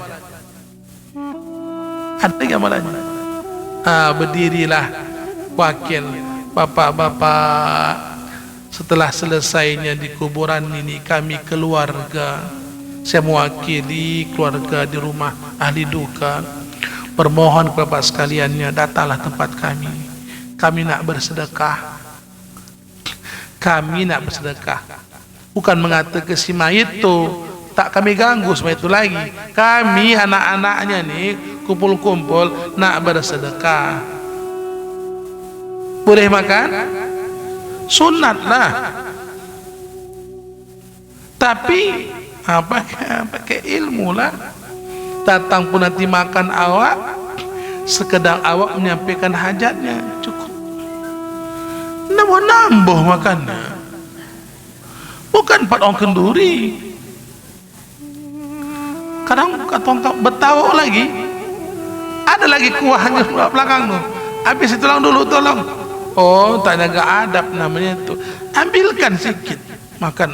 Ada lagi amalannya. Berdirilah wakil bapak-bapak. Setelah selesainya di kuburan ini, kami keluarga, saya mewakili keluarga di rumah ahli duka, bermohon kepada sekaliannya, datanglah tempat kami. Kami nak bersedekah. Kami nak bersedekah. Bukan mengatakan si mayit tu tak kami ganggu semua itu lagi. Kami anak-anaknya nih kumpul-kumpul nak bersedekah. Boleh makan? Sunat lah. Tapi pakai ilmu lah. Datang pun nanti makan awak, sekedar awak menyampaikan hajatnya, cukup. Nambah makannya. Bukan 4 orang kenduri. Kadang kata bertahu lagi, ada lagi kuahnya belakang tu. Habis itu dulu tolong. Oh, tak jaga adab namanya itu. Ambilkan sikit makan.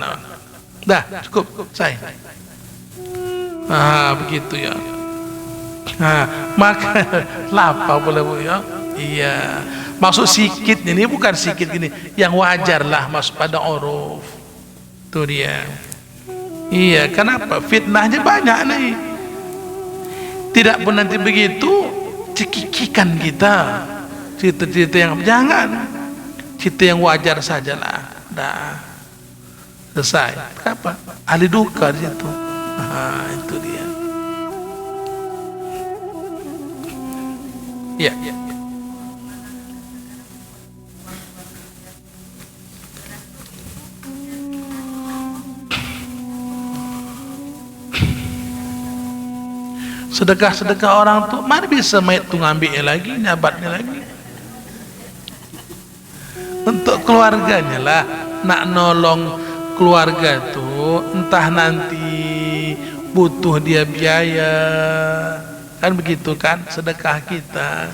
Dah cukup saya. Begitu ya. Makan lapar pula bu ya. Iya. Maksud sikit ini bukan sikit gini, yang wajar lah masuk pada uruf. Itu dia. Iya, kenapa? Fitnahnya banyak nih. Tidak pun nanti begitu cekikikan kita. Cerita-cerita yang jangan. Cerita yang wajar sajalah. Dah. Selesai. Apa? Ahli duka di situ. Itu dia. Ya. Sedekah-sedekah orang tu, mana bisa mayat tu ngambilnya lagi, nyabatnya lagi. Untuk keluarganya lah, nak nolong keluarga tu, entah nanti butuh dia biaya, kan begitu kan, sedekah kita.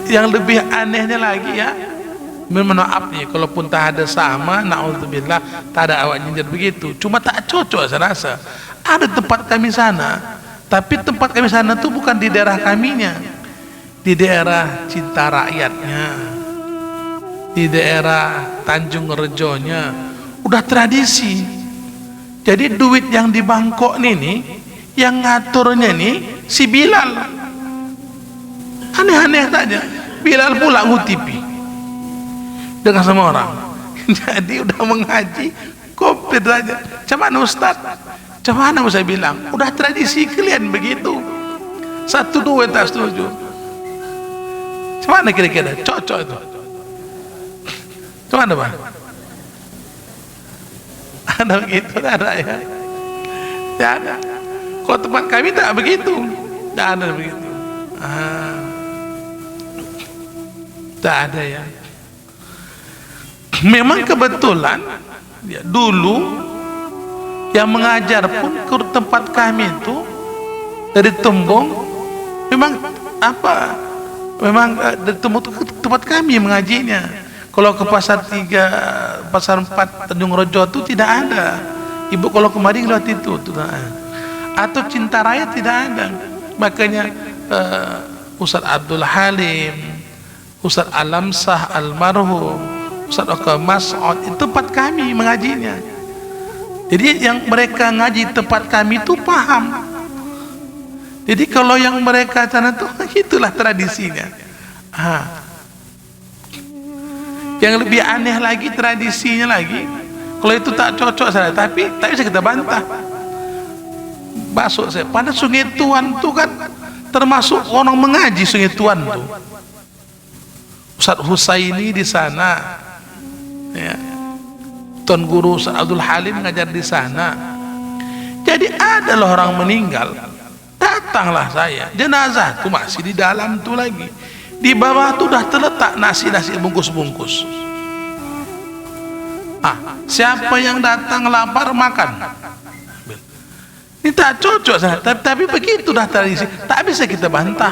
Yang lebih anehnya lagi ya, mohon maaf nih, kalaupun tak ada sama, na'udzubillah, tak ada awak nyindir begitu, cuma tak cocok saya rasa. Ada tempat kami sana, tapi tempat kami sana tuh bukan di daerah kaminya, di daerah Cinta Rakyatnya, di daerah Tanjung Rejonya, udah tradisi. Jadi duit yang di Bangkok nih, yang ngaturnya nih si Bilal. Aneh-aneh saja, Bilal pula ngutipi dengan semua orang. Jadi udah mengaji komplit saja. Macam mana Ustaz? Macam mana saya bilang? Udah tradisi kalian begitu. 1, 2 tak setuju. Macam mana kira-kira? Cocok itu? Macam mana Pak? Ada begitu? Tak ada ya? Tak ada. Kalau tempat kami tak begitu. Tak ada begitu. Tak ada ya. Memang kebetulan ya, dulu yang mengajar pun ke tempat kami itu dari Tembong, memang dari Tembong ke tempat kami mengajinya. Kalau ke Pasar 3, Pasar 4 Tanjung Rejo itu tidak ada. Ibu kalau kemarin lewat itu atau Cinta Raya tidak ada. Makanya Ustaz Abdul Halim, Ustaz Alamsah almarhum, Ustaz Oka Mas'ud, itu tempat kami mengajinya. Jadi yang mereka ngaji tempat kami itu paham. Jadi kalau yang mereka sana itu, itulah tradisinya. Yang lebih aneh lagi tradisinya lagi, kalau itu tak cocok saya, tapi tak bisa kita bantah. Masuk saya pada Sungai Tuan itu kan termasuk orang mengaji Sungai Tuan tuh. Ustaz Husaini di sana, ya. Tuan Guru Ustaz Abdul Halim mengajar di sana. Jadi adalah orang meninggal, datanglah saya, jenazah tu masih di dalam tu lagi, di bawah tu dah terletak nasi bungkus-bungkus. Siapa yang datang lapar makan. Ini tak cocok sana. Tapi begitu dah tradisi, tak bisa kita bantah.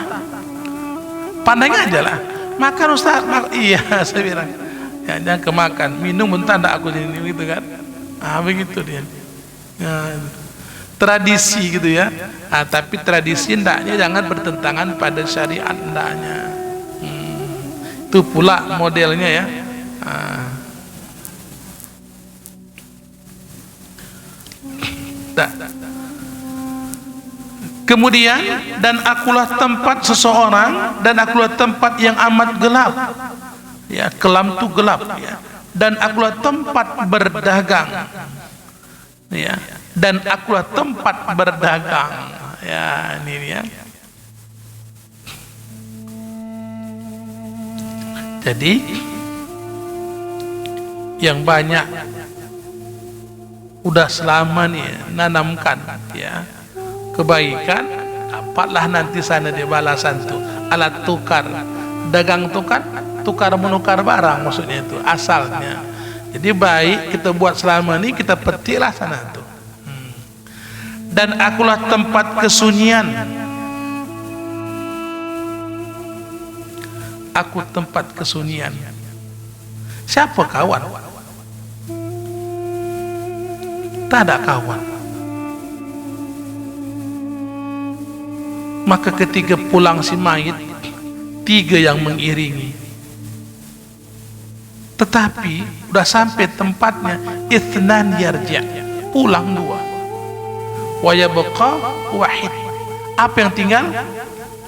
Pandang aja lah. Makan Ustaz, iya saya bilang. Ya, jangan kemakan, minum bentar tak aku ini gitu kan. Begitu dia. Ya, tradisi gitu ya. Tapi tradisi hendaknya jangan bertentangan pada syariat hendaknya. Itu pula modelnya ya. Kemudian, dan akulah tempat seseorang, dan akulah tempat yang amat gelap. Ya, kelam itu gelap ya. Dan akulah tempat berdagang. Ya, dan akulah tempat berdagang. Ya, ini dia. Jadi yang banyak udah selama nih nanamkan ya kebaikan, dapatlah nanti sana dia balasan tuh. Alat tukar, dagang tukar menukar barang maksudnya itu asalnya. Jadi baik kita buat selama ini, kita petiklah sana tuh. Dan akulah tempat kesunyian. Aku tempat kesunyian. Siapa kawan? Tak ada kawan. Maka ketika pulang si mayit, 3 yang mengiringi. Tetapi udah sampai tempatnya, itsnan yarja, pulang 2. Wa yabqa wahid. Apa yang tinggal?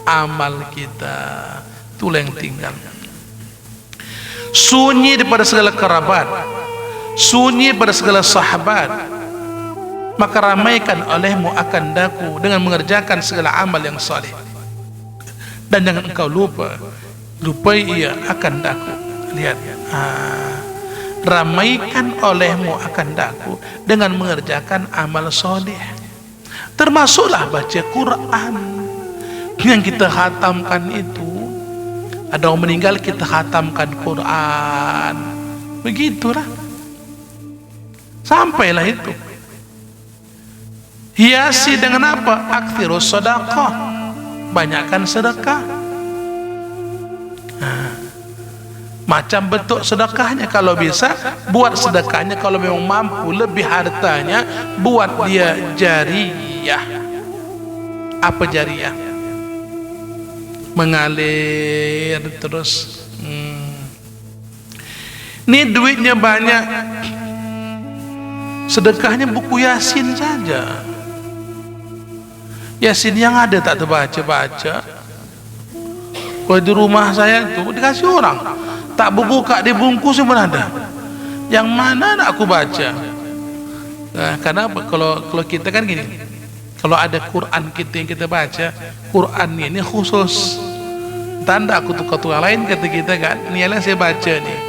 Amal kita. Itulah yang tinggal. Sunyi daripada segala kerabat, sunyi pada segala sahabat. Maka ramaikan olehmu akan daku dengan mengerjakan segala amal yang saleh. Dan jangan engkau lupai ia akan daku. Lihat, ramaikan olehmu akan daku dengan mengerjakan amal saleh. Termasuklah baca Quran yang kita khatamkan itu. Ada orang meninggal, kita khatamkan Quran. Begitulah. Sampailah itu. Hiasi dengan apa? Aktsirus sedekah. Banyakkan sedekah. Macam bentuk sedekahnya, kalau bisa buat sedekahnya, kalau memang mampu lebih hartanya, buat dia jariyah. Apa jariyah? Mengalir terus. Ini duitnya banyak, sedekahnya buku Yasin saja. Yasin yang ada tak terbaca-baca. Kalau di rumah saya itu dikasih orang, tak berbuka, dibungkus pun ada. Yang mana nak aku baca? Karena kalau kita kan gini, kalau ada Quran kita yang kita baca, Quran ini khusus. Tanda aku tukar-tukar lain kata kita kan, ini yang saya baca nih.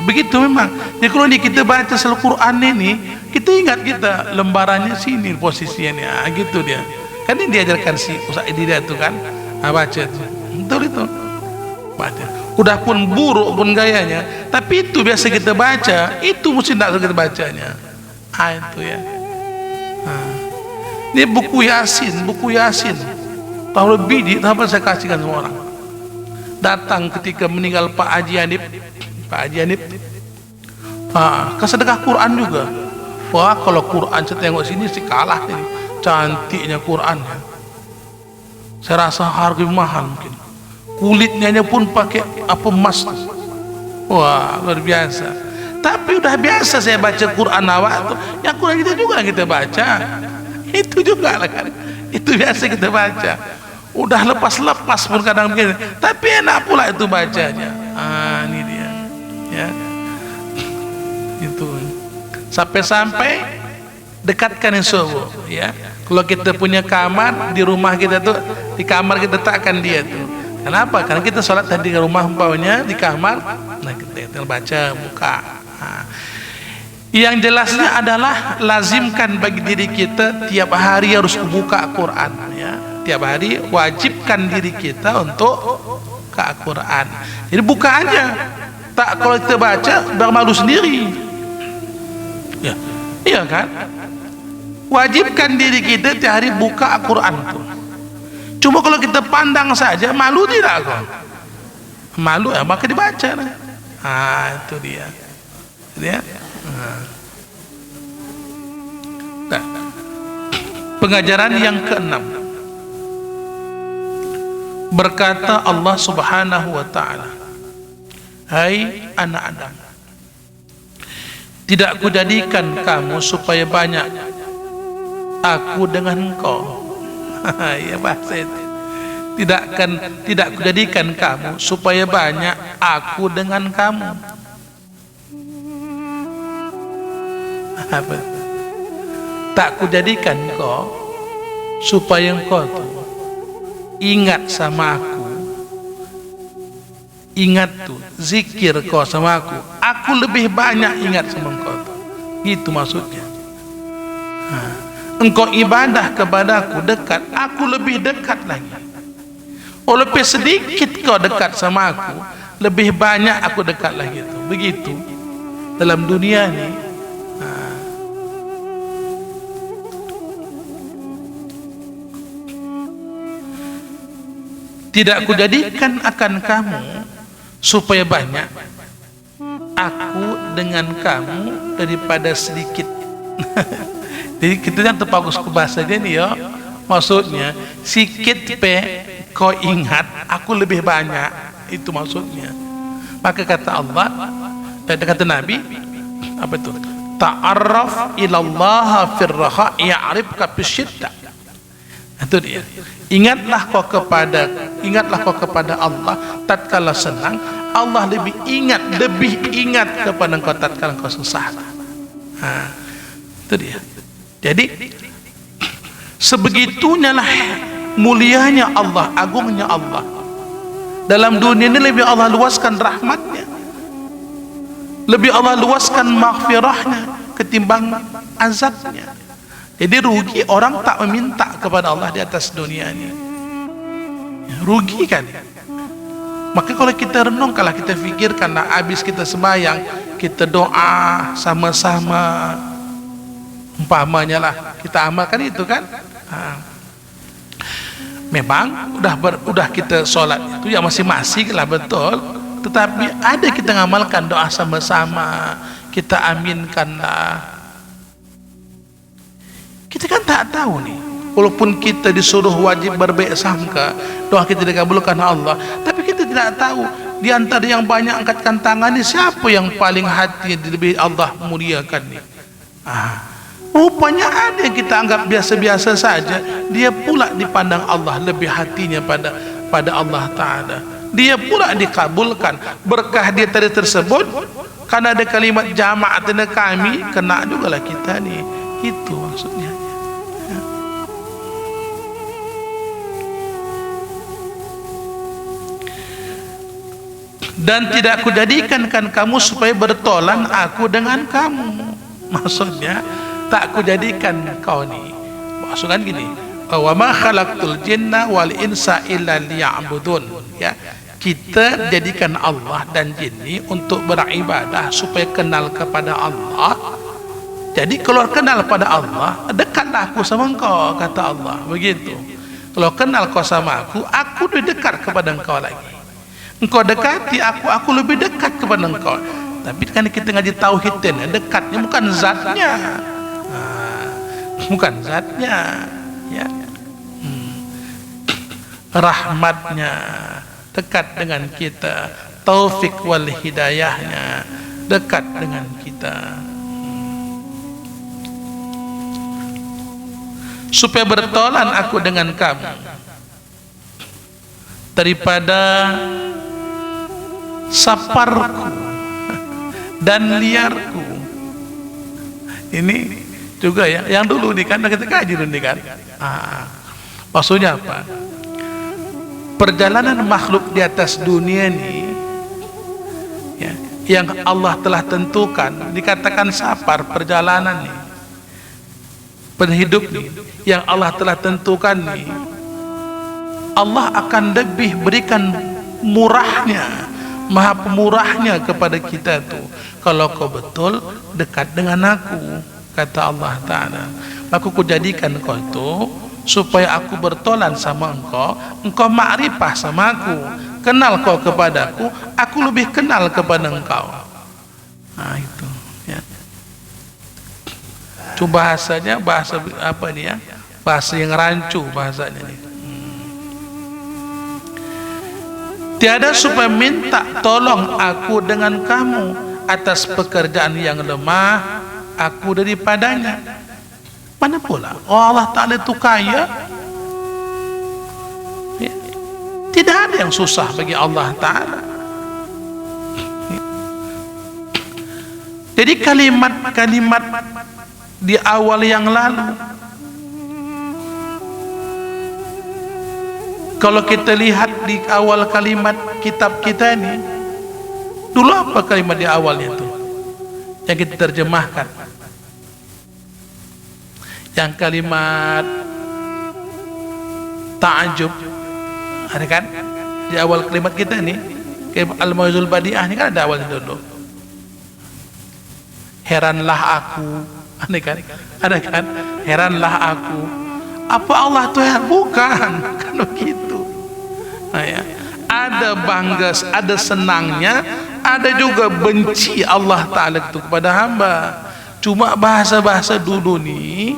Begitu memang. Jadi kalau kita baca seluruh Quran ini, kita ingat kita lembarannya sini posisinya, gitu dia. Kan ini diajarkan si Ustaz Idida itu kan, baca itu. Betul itu. Baca. Udah pun buruk pun gayanya, tapi itu biasa kita baca, itu mesti tak kita bacanya. Itu ya. Ini buku Yasin. Tahu lebih di apa saya kasihkan semua orang. Datang ketika meninggal Pak Haji Hanif. Kesedekah Quran juga. Wah, kalau Quran saya tengok sini sih kalah ini. Cantiknya Qurannya. Saya rasa harga mahal mungkin. Kulitnya pun pakai emas. Wah, luar biasa. Tapi udah biasa saya baca Quran awak tuh. Yang Quran kita juga kita baca. Itu juga lah kan. Itu biasa kita baca. Udah lepas pun kadang begini. Tapi enak pula itu bacanya. Ini dia. Ya. Itu. Sampai dekatkan insya-Allah, ya. Kalau kita punya kamar di rumah kita tuh, di kamar kita letakkan dia tuh. Kenapa? Karena kita sholat tadi di rumah umpamanya di kamar, nah kita baca buka. Yang jelasnya adalah lazimkan bagi diri kita tiap hari harus buka Quran, ya. Tiap hari wajibkan diri kita untuk buka Quran. Jadi buka aja. Tak kalau kita baca udah malu sendiri. Ya, iya kan? Wajibkan diri kita tiap hari buka Al-Quran tuh. Cuma kalau kita pandang saja, malu tidak kok? Malu ya, maka dibaca lah. Itu dia. Nah, pengajaran yang keenam. Berkata Allah Subhanahu wa ta'ala, hai anak Adam, tidak kujadikan kamu supaya banyak, aku dengan engkau. Ya bahasa itu. Tidak kujadikan kamu supaya banyak, aku dengan kamu. Apa? Tak kujadikan kau supaya engkau tuh ingat sama aku. Ingat tuh, zikir kau sama aku lebih banyak ingat sama engkau tuh. Itu maksudnya. Engkau ibadah kepadaku dekat, aku lebih dekat lagi. Oh, lebih sedikit kau dekat sama aku, lebih banyak aku dekat lagi tuh. Begitu dalam dunia ni. Tidak kujadikan akan kamu supaya banyak, aku dengan kamu daripada sedikit. Jadi kita yang terpagus ke bahasa dia ni ya. Maksudnya sikit pe kau ingat, aku lebih banyak. Itu maksudnya. Maka kata Allah, kata Nabi, apa itu? Ta'arraf ilallaha firraha ya'rifka bisyiddah. Itu dia. Ingatlah kau kepada Allah tatkala senang, Allah lebih ingat kepada engkau tatkala engkau susah. Itu dia. Jadi sebegitunya lah mulianya Allah, agungnya Allah. Dalam dunia ini lebih Allah luaskan rahmatnya, lebih Allah luaskan maghfirahnya ketimbang azabnya. Jadi rugi orang tak meminta kepada Allah di atas dunia ini. Rugi kan? Maka kalau kita renung, kalau kita fikirkanlah, habis kita sembahyang, kita doa sama-sama, umpamanya lah, kita amalkan itu kan? Memang udah kita solat itu ya masing-masing lah, betul. Tetapi ada kita ngamalkan doa sama-sama, kita aminkanlah. Kita kan tak tahu nih, walaupun kita disuruh wajib berbaik sangka, doa kita dikabulkan Allah, tapi kita tidak tahu di antara yang banyak angkatkan tangan ni siapa yang paling hati lebih Allah muliakan ni. Rupanya ada yang kita anggap biasa-biasa saja, dia pula dipandang Allah lebih hatinya pada Allah Ta'ala. Dia pula dikabulkan berkah dia tadi tersebut. Karena ada kalimat jamaat dan kami, kena juga lah kita ni. Itu maksudnya. Dan tidak kujadikan kamu supaya bertolan aku dengan kamu. Maksudnya tak kujadikan kau ni. Maksudnya gini, wa ma khalaqtul jinna wal insa illa liya'budun. Ya, kita jadikan Allah dan jin ni untuk beribadah supaya kenal kepada Allah. Jadi kalau kenal pada Allah, dekatlah aku sama engkau, kata Allah. Begitu. Kalau kenal kau sama aku lebih dekat kepada engkau lagi. Engkau dekati aku lebih dekat kepada engkau. Tapi kan kita ngaji tauhid, dekatnya bukan zatnya. Bukan zatnya, ya. Rahmatnya dekat dengan kita, taufik wal hidayahnya dekat dengan kita. Supaya bertolan aku dengan kamu daripada saparku dan liarku. Ini juga ya, yang dulu nih kan kita kaji dulu nih kan. Maksudnya apa? Perjalanan makhluk di atas dunia ini ya, yang Allah telah tentukan, dikatakan safar, perjalanan nih, penhidup nih, yang Allah telah tentukan nih, Allah akan lebih berikan murahnya, maha pemurahnya kepada kita tuh. Kalau kau betul dekat dengan aku, kata Allah Ta'ala, maka ku jadikan kau itu supaya aku bertolan sama engkau, engkau makrifah sama aku, kenal kau kepadaku, aku lebih kenal kepada engkau. Nah itu ya. Coba bahasanya, bahasa apa ini ya, bahasa yang rancu bahasanya nih. Tiada supaya minta tolong aku dengan kamu atas pekerjaan yang lemah aku daripadanya. Mana pula Allah Ta'ala itu kaya ya. Tidak ada yang susah bagi Allah Ta'ala. Jadi kalimat-kalimat di awal yang lalu, kalau kita lihat di awal kalimat kitab kita ini, dulu apa kalimat di awalnya itu yang kita terjemahkan? Yang kalimat ta'ajub, ada kan di awal kalimat kita ini, Al-Mawizul Badi'ah ini kan ada awalnya dulu, heranlah aku, ada kan, heranlah aku. Apa Allah itu heran? Bukan, kan begitu. Nah, ya. Ada bangga, ada senangnya, ada juga benci Allah Ta'ala itu kepada hamba. Cuma bahasa-bahasa dulu nih.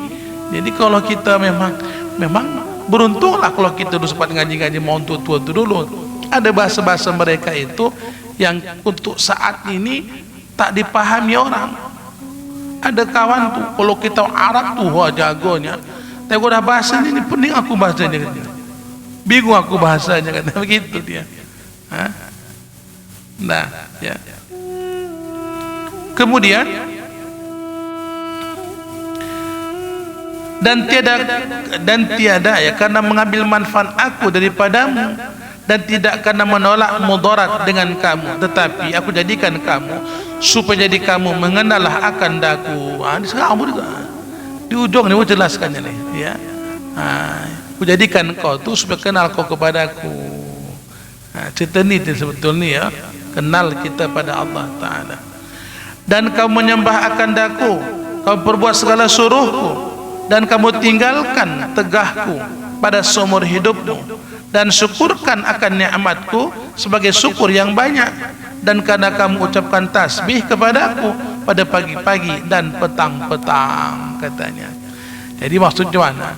Jadi kalau kita memang beruntunglah kalau kita dulu sempat ngaji-ngaji mau tua itu dulu. Ada bahasa-bahasa mereka itu yang untuk saat ini tak dipahami orang. Ada kawan tuh, kalau kita Arab tuh wah jagonya, tapi udah bahasa ini pening aku bahasanya, bingung aku bahasanya, kata begitu dia. Hah? Nah, ya. Kemudian dan tiada ya karena mengambil manfaat aku daripadamu, dan tidak karena menolak mudarat dengan kamu, tetapi aku jadikan kamu supaya jadi kamu mengenallah akan daku. Ini sekarang di ujung ni aku jelaskannya nih ya. Aku jadikan kau tu supaya kenal kau kepadaku. Cerita ni sebetulnya ya, kenal kita pada Allah Ta'ala. Dan kamu menyembah akan daku, kamu perbuat segala suruhku, dan kamu tinggalkan tegahku pada seumur hidupmu, dan syukurkan akan nikmatku sebagai syukur yang banyak, dan karena kamu ucapkan tasbih kepadaku pada pagi-pagi dan petang-petang, katanya. Jadi maksudnya mana?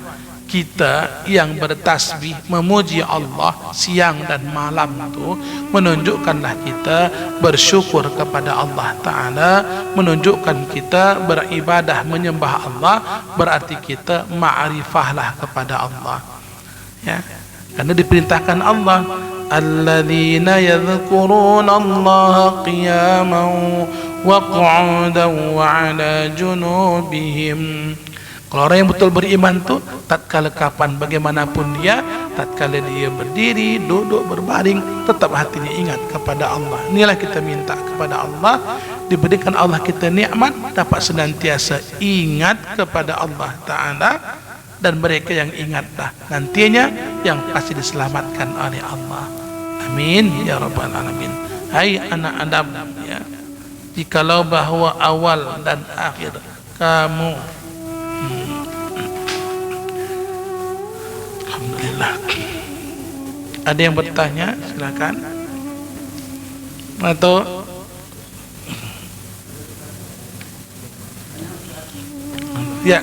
Kita yang bertasbih memuji Allah siang dan malam itu menunjukkanlah kita bersyukur kepada Allah Ta'ala, menunjukkan kita beribadah menyembah Allah, berarti kita ma'rifahlah kepada Allah ya. Karena diperintahkan Allah, alladzina yadhkuruna Allah qiyaman wa qu'udan wa ala junubihim. Kalau orang yang betul beriman tu, tatkala kapan bagaimanapun dia, tatkala dia berdiri, duduk, berbaring, tetap hatinya ingat kepada Allah. Inilah kita minta kepada Allah, diberikan Allah kita nikmat, dapat senantiasa ingat kepada Allah Ta'ala, dan mereka yang ingatlah nantinya yang pasti diselamatkan oleh Allah. Amin ya rabbal alamin. Hai anak Adam ya, jikalau bahwa awal dan akhir kamu Alhamdulillah. Ada yang bertanya? Silakan. Atau ya.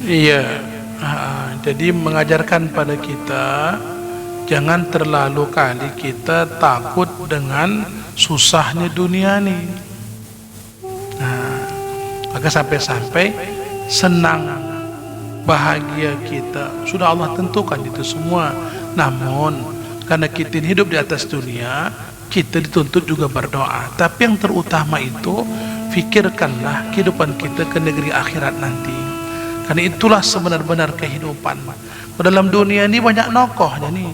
Iya, jadi mengajarkan pada kita jangan terlalu kali kita takut dengan susahnya dunia nih. Nah, maka sampai-sampai senang, bahagia kita sudah Allah tentukan itu semua. Namun karena kita hidup di atas dunia, kita dituntut juga berdoa. Tapi yang terutama itu, fikirkanlah kehidupan kita ke negeri akhirat nanti. Karena itulah sebenar-benar kehidupan. Dalam dunia ini banyak nokohnya nih.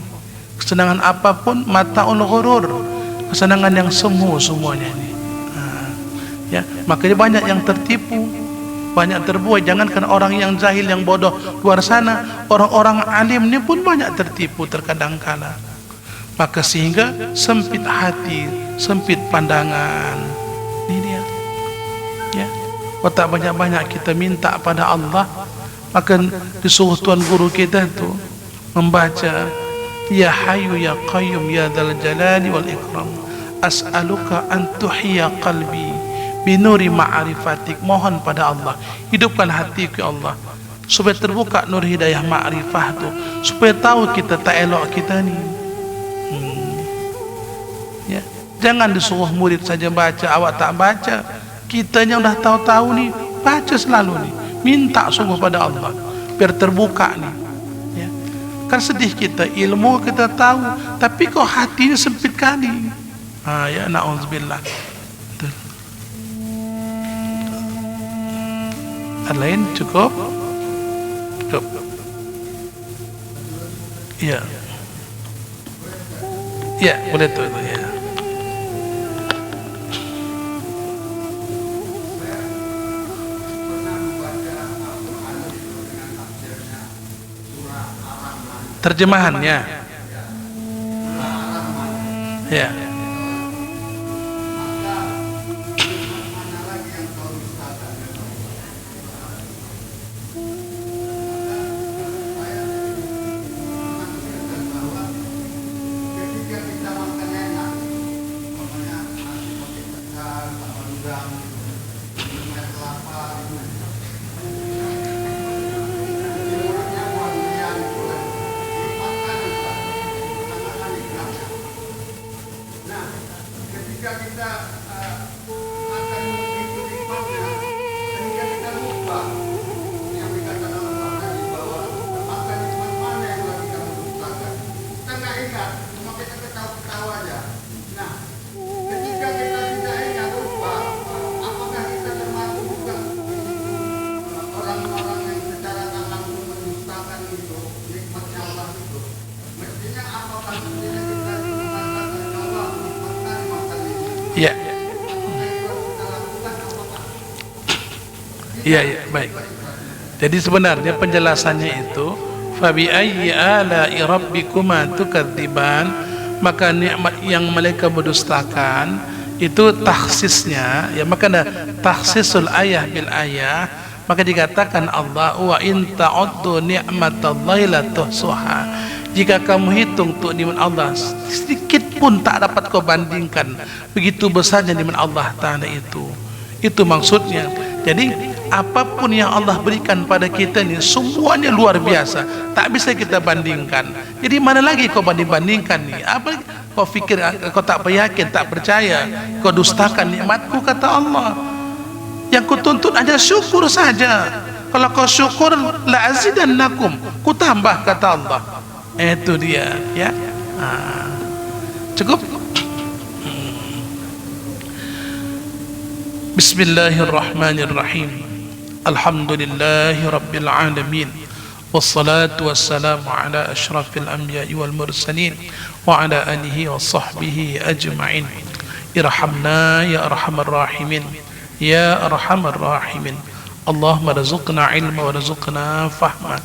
Kesenangan apapun mataul ghurur, kesenangan yang semu semuanya ini. Ya, makanya banyak yang tertipu, banyak terbuai. Jangankan orang yang jahil, yang bodoh luar sana, orang-orang alim ini pun banyak tertipu terkadang kala. Maka sehingga sempit hati, sempit pandangan. Ini dia. Ya. Otak banyak-banyak kita minta pada Allah, maka disuruh Tuan Guru kita itu membaca Ya Hayyu Ya Qayyum Ya Dzal Jalali wal Ikram, as'aluka an tuhya qalbi binuri ma'rifatik. Mohon pada Allah, hidupkan hatiku ya Allah, supaya terbuka nur hidayah ma'rifah tu, supaya tahu kita tak elok kita ni. Ya, jangan disuruh murid saja baca, awak tak baca. Kitanya udah tahu-tahu nih, baca selalu nih, minta sungguh pada Allah biar terbuka nih. Ya. Kan sedih kita, ilmu kita tahu, tapi kok hatinya sempit kali. Ya na'udzubillah. Ada lain cukup? Cukup. Iya. Ya, boleh tuh ya. Terjemahannya ya. Ya. Iya, ya, baik. Jadi sebenarnya penjelasannya itu fabi ayyi ala'i rabbikuma tukadziban, maka nikmat yang mereka mendustakan itu takhsisnya ya, maka ada takhsisul ayah bil ayah, maka dikatakan Allah wa in ta'uddu ni'matallahi la tuhsuha. Jika kamu hitung tuh nikmat Allah, sedikit pun tak dapat kau bandingkan, begitu besarnya nikmat Allah Ta'ala itu. Itu maksudnya. Jadi apapun yang Allah berikan pada kita ini semuanya luar biasa, tak bisa kita bandingkan. Jadi mana lagi kau banding-bandingkan nih? Apa kau fikir kau tak yakin, tak percaya, kau dustakan nikmatku, kata Allah. Yang kau tuntut hanya syukur saja. Kalau kau syukur la azidannakum, ku tambah, kata Allah. Itu dia ya. Cukup. Bismillahirrahmanirrahim. Alhamdulillahi rabbil alamin. Wassalatu wassalamu ala asyrafil anbiya'i wal mursalin wa ala alihi wa sahbihi ajma'in. Irhamna ya arhamar rahimin يا أرحم الراحمين. اللهم ارزقنا علما وارزقنا فهما،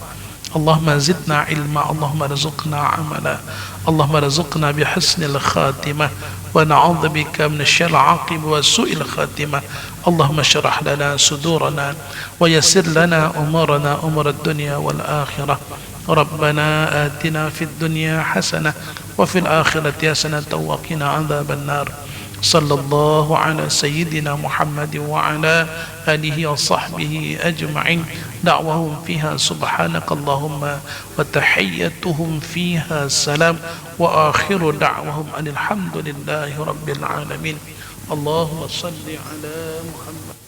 اللهم زدنا علما، اللهم ارزقنا عملا، اللهم ارزقنا بحسن الخاتمة، ونعوذ بك من الشر العاقب وسوء الخاتمة. اللهم اشرح لنا صدورنا ويسر لنا أمورنا، أمور الدنيا والآخرة. ربنا آتنا في الدنيا حسنة وفي الآخرة حسنة وقنا عذاب النار. صلى الله على سيدنا محمد وعلى آله وصحبه أجمعين. دعوهم فيها سبحانك اللهم وتحيتهم فيها سلام، وآخر دعوهم أن الحمد لله رب العالمين. اللهم صل على محمد.